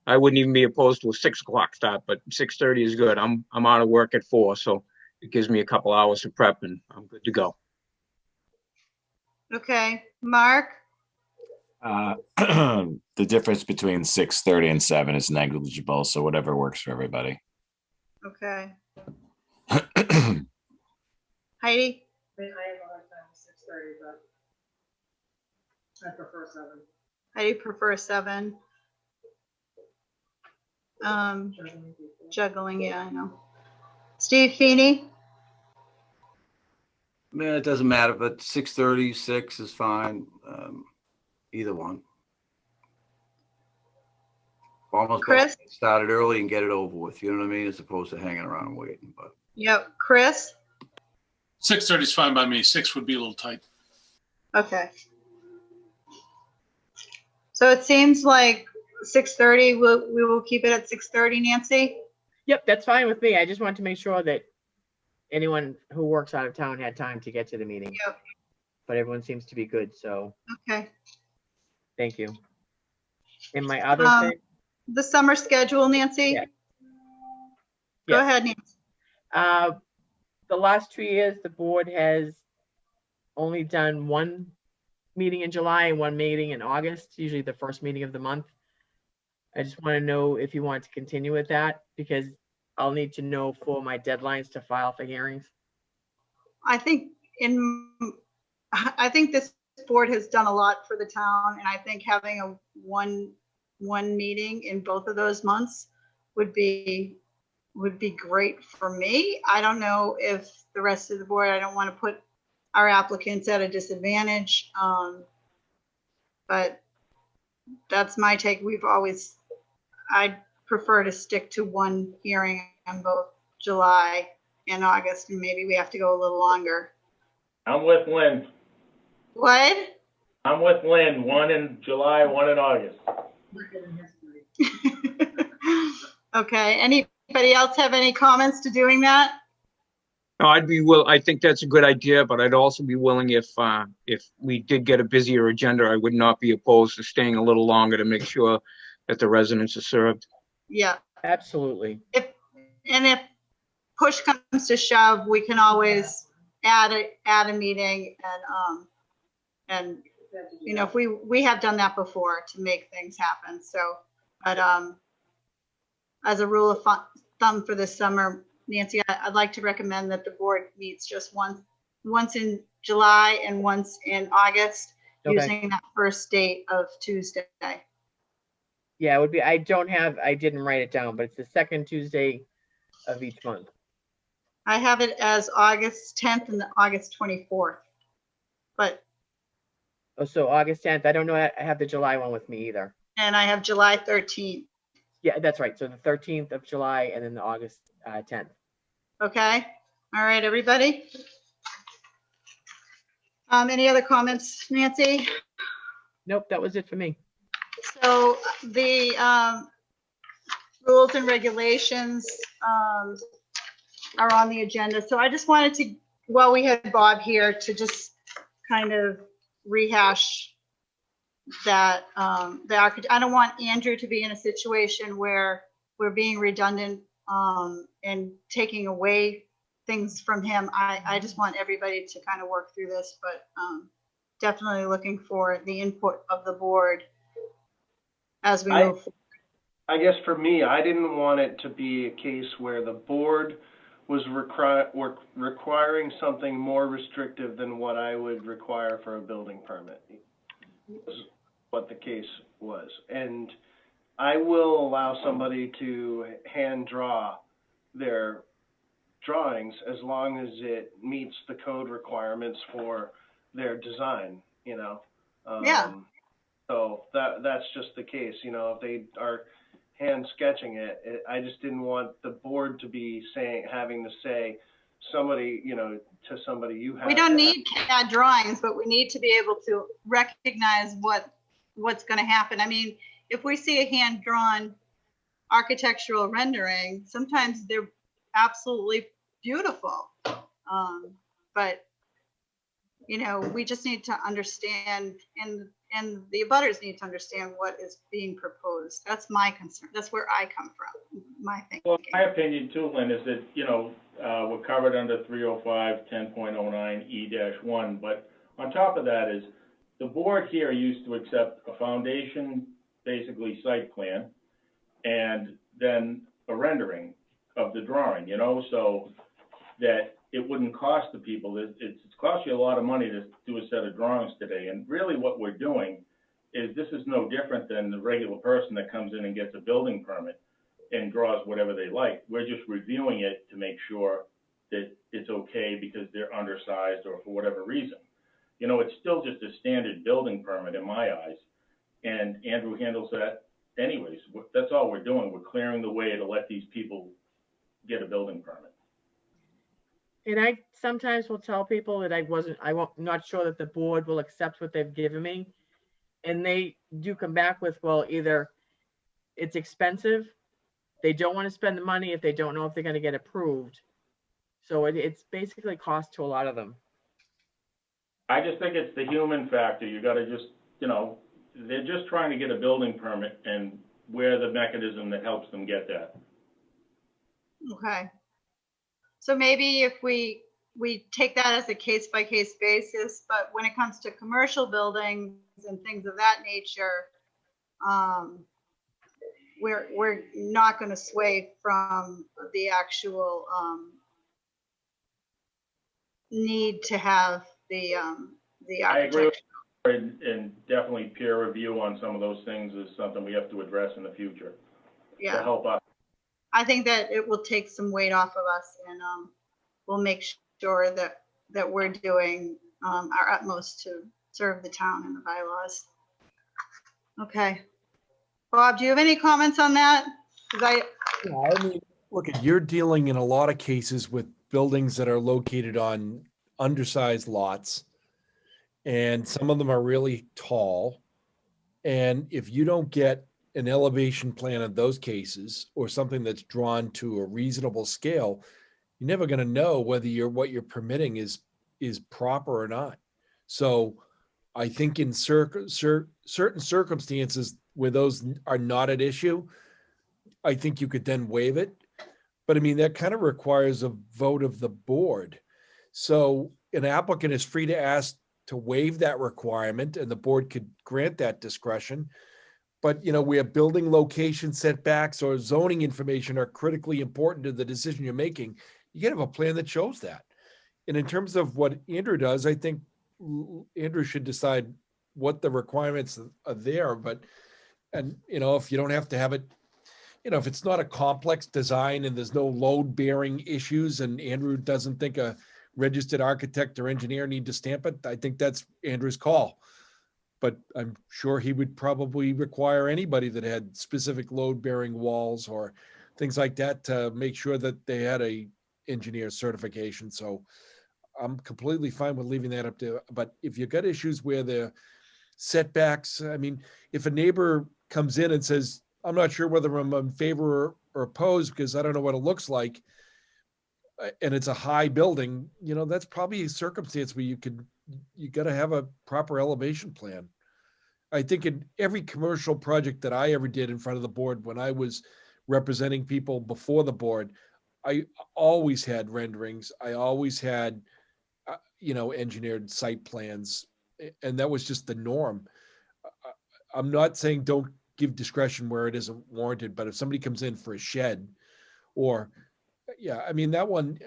I wouldn't even be opposed to a 6 o'clock start, but 6:30 is good. I'm out of work at 4, so it gives me a couple hours to prep and I'm good to go. Okay, Mark? The difference between 6:30 and 7 is negligible, so whatever works for everybody. Okay. I Heidi? have a hard time with 6:30, but I prefer 7. Heidi prefers 7. Juggling, yeah, I know. Steve Feeney? Man, it doesn't matter, but 6:30, 6 is fine. Either one. Almost Chris? started early and get it over with, you know what I mean? As opposed to hanging around and waiting, but. Yep, Chris? 6:30 is fine by me. 6 would be a little tight. Okay. So it seems like 6:30, we will keep it at 6:30, Nancy? Yep, that's fine with me. I just wanted to make sure that anyone who works out of town had time to get to the meeting. Yep. But everyone seems to be good, so Okay. thank you. And my other thing, The summer schedule, Nancy? Yeah. Go Yes. ahead, Nancy. the last 2 years, the board has only done one meeting in July and one meeting in August, usually the first meeting of the month. I just want to know if you want to continue with that, because I'll need to know for my deadlines to file for hearings. I think this board has done a lot for the town, and I think having a one meeting in both of those months would be great for me. I don't know if the rest of the board, I don't want to put our applicants at a disadvantage. But that's my take. I'd prefer to stick to one hearing on both July and August, and maybe we have to go a little longer. I'm with Lynn. What? I'm with Lynn. 1 in July, 1 in August. Okay, anybody else have any comments to doing that? No, I think that's a good idea, but I'd also be willing if we did get a busier agenda, I would not be opposed to staying a little longer to make sure that the residents are served. Yeah, Absolutely. if push comes to shove, we can always add a meeting and if we have done that before to make things happen. So, but as a rule of thumb for this summer, Nancy, I'd like to recommend that the board meets just once in July and once in August, Okay. using that first date of Tuesday. Yeah, it would be, I didn't write it down, but it's the second Tuesday of each month. I have it as August 10th and August 24th. But Oh, so August 10th, I don't know, I have the July one with me either. And I have July 13th. Yeah, that's right. So the 13th of July and then the August 10th. Okay. All right, everybody. Any other comments, Nancy? Nope, that was it for me. So the rules and regulations are on the agenda. So I just wanted to, while we had Bob here, to just kind of rehash that I don't want Andrew to be in a situation where we're being redundant and taking away things from him. I just want everybody to kind of work through this, but definitely looking for the input of the board as we move forward. I guess for me, I didn't want it to be a case where the board was requiring something more restrictive than what I would require for a building permit. Was what the case was. And I will allow somebody to hand draw their drawings as long as it meets the code requirements for their design, you know? Yeah. So that's just the case, you know, if they are hand sketching it, I just didn't want the board to be having to say somebody, you know, to somebody you have. We don't need CAD drawings, but we need to be able to recognize what's going to happen. I mean, if we see a hand-drawn architectural rendering, sometimes they're absolutely beautiful. But, you know, we just need to understand, and the abutters need to understand what is being proposed. That's my concern. That's where I come from, my thinking. Well, my opinion too, Lynn, is that, you know, we're covered under 305 10.09 E-1, but on top of that is the board here used to accept a foundation, basically site plan, and then a rendering of the drawing, you know, so that it wouldn't cost the people. It's cost you a lot of money to do a set of drawings today. And really what we're doing is this is no different than the regular person that comes in and gets a building permit and draws whatever they like. We're just reviewing it to make sure that it's okay because they're undersized or for whatever reason. You know, it's still just a standard building permit in my eyes. And Andrew handles that anyways. That's all we're doing. We're clearing the way to let these people get a building permit. And I sometimes will tell people that I'm not sure that the board will accept what they've given me. And they do come back with, well, either it's expensive, they don't want to spend the money if they don't know if they're going to get approved. So it's basically cost to a lot of them. I just think it's the human factor. You got to just, you know, they're just trying to get a building permit, and we're the mechanism that helps them get that. Okay. So maybe if we take that as a case-by-case basis, but when it comes to commercial buildings and things of that nature, we're not going to sway from the actual need to have the I agree architecture. and definitely peer review on some of those things is something we have to address in the future to Yeah, help us. I think that it will take some weight off of us, and we'll make sure that we're doing our utmost to serve the town and the bylaws. Okay. Bob, do you have any comments on that? Because Yeah, I mean, look, you're dealing in a lot of cases with buildings that are located on undersized lots, and some of them are really tall. And if you don't get an elevation plan in those cases, or something that's drawn to a reasonable scale, you're never going to know whether what you're permitting is proper or not. So I think in certain circumstances where those are not at issue, I think you could then waive it. But I mean, that kind of requires a vote of the board. So an applicant is free to ask to waive that requirement, and the board could grant that discretion. But, you know, where building location setbacks or zoning information are critically important to the decision you're making, you gotta have a plan that shows that. And in terms of what Andrew does, I think Andrew should decide what the requirements are there. And, you know, if you don't have to have it, you know, if it's not a complex design and there's no load bearing issues, and Andrew doesn't think a registered architect or engineer need to stamp it, I think that's Andrew's call. but I'm sure he would probably require anybody that had specific load-bearing walls or things like that to make sure that they had a engineer certification. So I'm completely fine with leaving that up to, but if you've got issues where the setbacks, I mean, if a neighbor comes in and says, I'm not sure whether I'm in favor or opposed because I don't know what it looks like, and it's a high building, you know, that's probably a circumstance where you got to have a proper elevation plan. I think in every commercial project that I ever did in front of the board, when I was representing people before the board, I always had renderings. I always had, engineered site plans, and that was just the norm. I'm not saying don't give discretion where it isn't warranted, but if somebody comes in for a shed or, I mean, that one,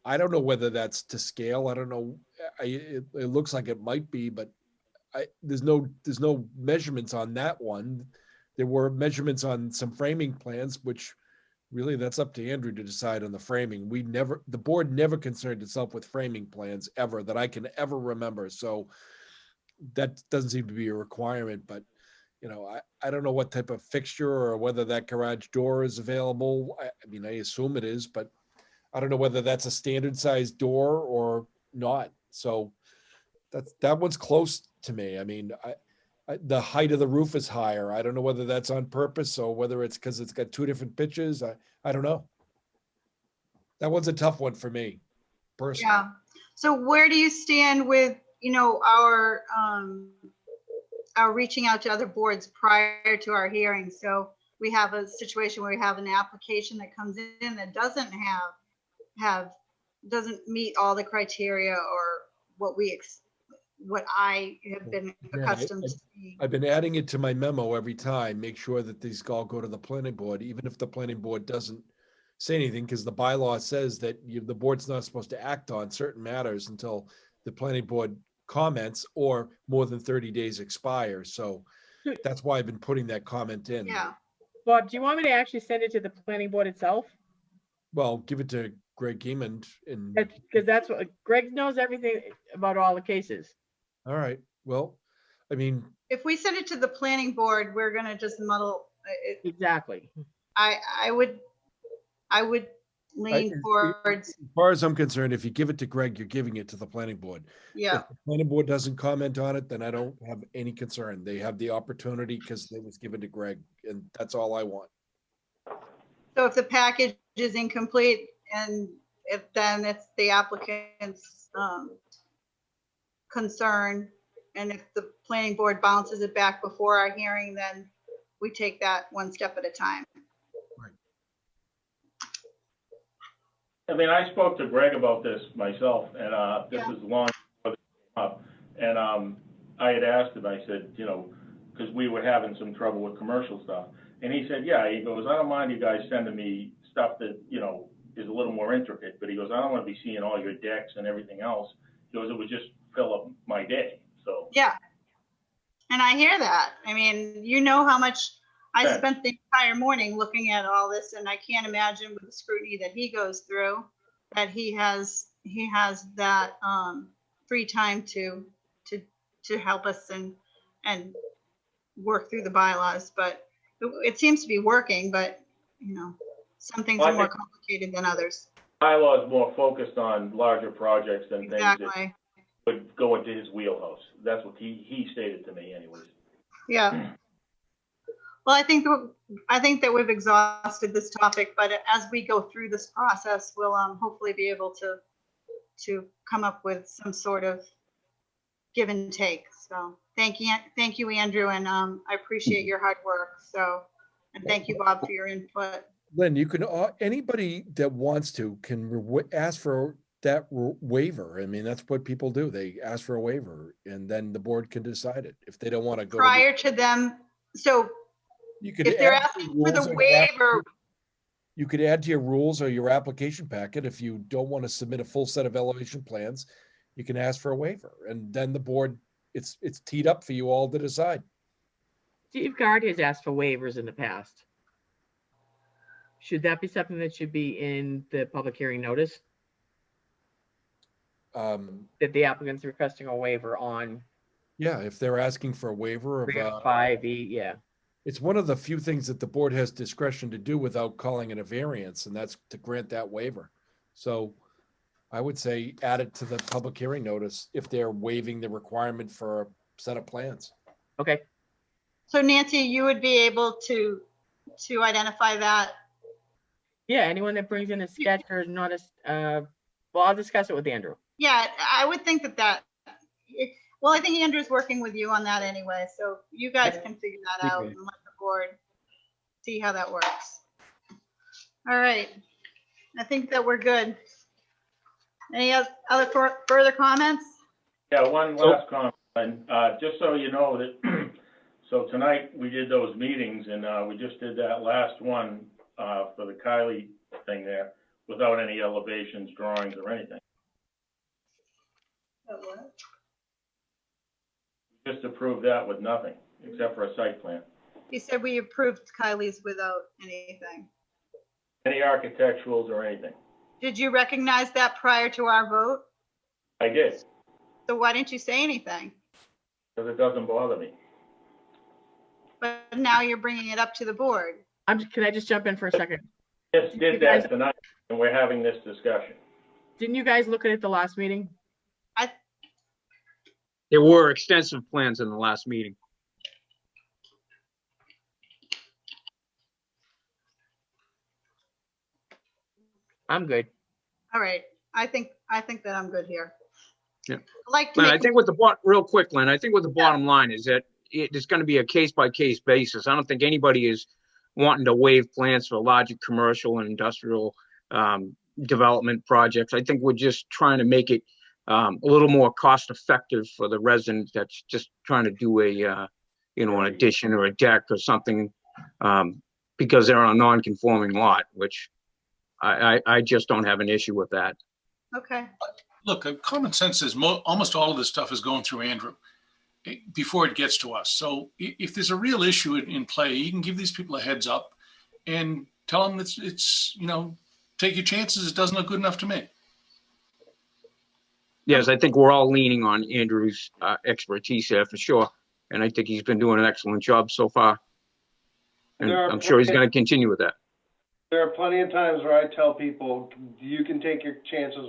I don't know whether that's to scale. I don't know. It looks like it might be, but there's no measurements on that one. There were measurements on some framing plans, which really that's up to Andrew to decide on the framing. The board never concerned itself with framing plans ever that I can ever remember. So that doesn't seem to be a requirement, but I don't know what type of fixture or whether that garage door is available. I mean, I assume it is, but I don't know whether that's a standard size door or not. So that one's close to me. I mean, the height of the roof is higher. I don't know whether that's on purpose or whether it's because it's got two different pitches. I don't know. That one's a tough one for me, personally. Yeah. So where do you stand with, our reaching out to other boards prior to our hearing? So we have a situation where we have an application that comes in that doesn't doesn't meet all the criteria or what I have been accustomed to seeing. I've been adding it to my memo every time, make sure that these all go to the planning board, even if the planning board doesn't say anything, because the bylaw says that the board's not supposed to act on certain matters until the planning board comments or more than 30 days expire. So that's why I've been putting that comment in. Yeah. Bob, do you want me to actually send it to the planning board itself? Well, give it to Greg Geemond and. Because that's what, Greg knows everything about all the cases. All right. Well, I mean. If we send it to the planning board, we're going to just muddle it. Exactly. I would lean towards. As far as I'm concerned, if you give it to Greg, you're giving it to the planning board. Yeah. If the planning board doesn't comment on it, then I don't have any concern. They have the opportunity because it was given to Greg, and that's all I want. So if the package is incomplete, and then it's the applicant's concern, and if the planning board bounces it back before our hearing, then we take that one step at a time. I mean, I spoke to Greg about this myself, and this is long before this came up. And I had asked him, I said, because we were having some trouble with commercial stuff. And he said, yeah, he goes, I don't mind you guys sending me stuff that, is a little more intricate. But he goes, I don't want to be seeing all your decks and everything else. He goes, it would just fill up my day. So. Yeah. And I hear that. I mean, how much I spent the entire morning looking at all this, and I can't imagine with the scrutiny that he goes through that he has that free time to help us and work through the bylaws. But it seems to be working, but some things are more complicated than others. Bylaw is more focused on larger projects than things that Exactly. would go into his wheelhouse. That's what he stated to me anyways. Yeah. Well, I think that we've exhausted this topic, but as we go through this process, we'll hopefully be able to come up with some sort of give and take. So thank you, Andrew, and I appreciate your hard work. So, and thank you, Bob, for your input. Lynn, you can, anybody that wants to can ask for that waiver. I mean, that's what people do. They ask for a waiver, and then the board can decide it if they don't want to go prior to them. So you could, if they're asking for the waiver, you could add to your rules or your application packet. If you don't want to submit a full set of elevation plans, you can ask for a waiver, and then the board, it's teed up for you all to decide. Steve Gard has asked for waivers in the past. Should that be something that should be in the public hearing notice? That the applicant's requesting a waiver on Yeah, if they're asking for a waiver of, 5E, yeah. it's one of the few things that the board has discretion to do without calling it a variance, and that's to grant that waiver. So I would say add it to the public hearing notice if they're waiving the requirement for a set of plans. Okay. So Nancy, you would be able to identify that? Yeah, anyone that brings in a sketch or not well, I'll discuss it with Andrew. Yeah, I would think well, I think Andrew's working with you on that anyway, so you guys can figure that out and let the board see how that works. All right, I think that we're good. Any other further comments? Yeah, one last comment, just so you know that, so tonight we did those meetings and we just did that last one for the Kylie thing there without any elevations, drawings or anything. Just approved that with nothing except for a site plan. You said we approved Kylie's without anything. Any architecturals or anything. Did you recognize that prior to our vote? I did, So why didn't you say anything? because it doesn't bother me. But now you're bringing it up to the board. Can I just jump in for a second? Just did that tonight and we're having this discussion. Didn't you guys look at it at the last meeting? There were extensive plans in the last meeting. I'm good. All right, I think that I'm good here. Yeah. I'd like to Len, I make, think with the real quick, Len, I think with the bottom line is that it's going to be a case by case basis. I don't think anybody is wanting to waive plans for larger commercial and industrial development projects. I think we're just trying to make it a little more cost effective for the resident that's just trying to do a an addition or a deck or something because they're on a non-conforming lot, which I just don't have an issue with that. okay. Look, common sense is almost all of this stuff is going through Andrew before it gets to us. So if there's a real issue in play, you can give these people a heads up and tell them it's take your chances. It doesn't look good enough to me. Yes, I think we're all leaning on Andrew's expertise here for sure. And I think he's been doing an excellent job so far. And I'm sure he's going to continue with that. There are plenty of times where I tell people, you can take your chances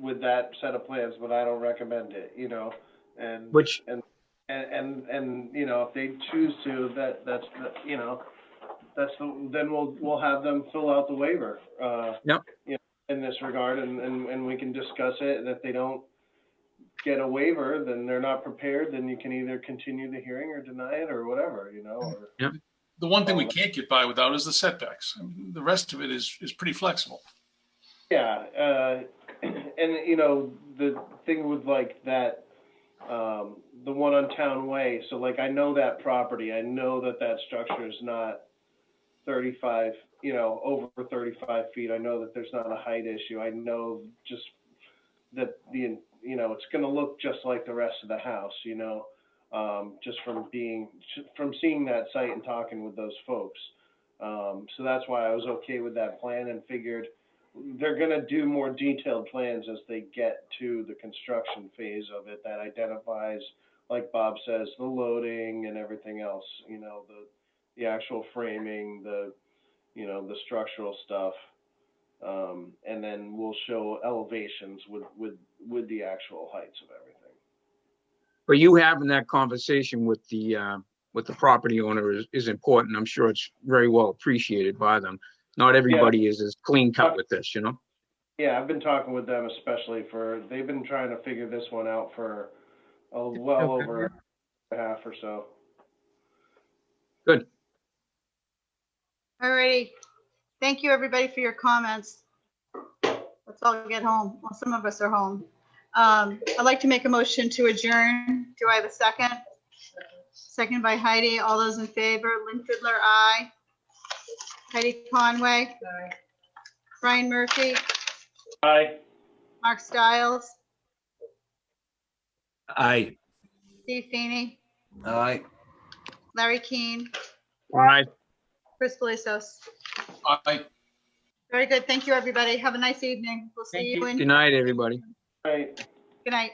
with that set of plans, but I don't recommend it, and if they choose to, then we'll have them fill out the waiver, in this regard, and we can discuss it. And if they don't get a waiver, then they're not prepared, then you can either continue the hearing or deny it or whatever, The one thing we can't get by without is the setbacks. I mean, the rest of it is pretty flexible. Yeah, and the thing with like that, the one on Town Way. So like I know that property. I know that structure is not 35, over 35 feet. I know that there's not a height issue. I know just that it's going to look just like the rest of the house. Just from seeing that site and talking with those folks. So that's why I was okay with that plan and figured they're going to do more detailed plans as they get to the construction phase of it that identifies, like Bob says, the loading and everything else, the actual framing, the structural stuff. And then we'll show elevations with the actual heights of everything. But you having that conversation with the property owner is important. I'm sure it's very well appreciated by them. Not everybody is as clean cut with this, Yeah, I've been talking with them, especially they've been trying to figure this one out for over a half or so. Good. All righty. Thank you, everybody, for your comments. Let's all get home. Well, some of us are home. I'd like to make a motion to adjourn. Do I have a second? Second by Heidi. All those in favor? Lynn Fiddler, aye. Heidi Conway. Aye. Brian Murphy. Aye. Mark Stiles. Aye. Steve Feeney. Aye. Larry Keane. Aye. Chris Felisos. Aye. Very good. Thank you, everybody. Have a nice evening. We'll see you in. Good night, everybody. Right. Good night.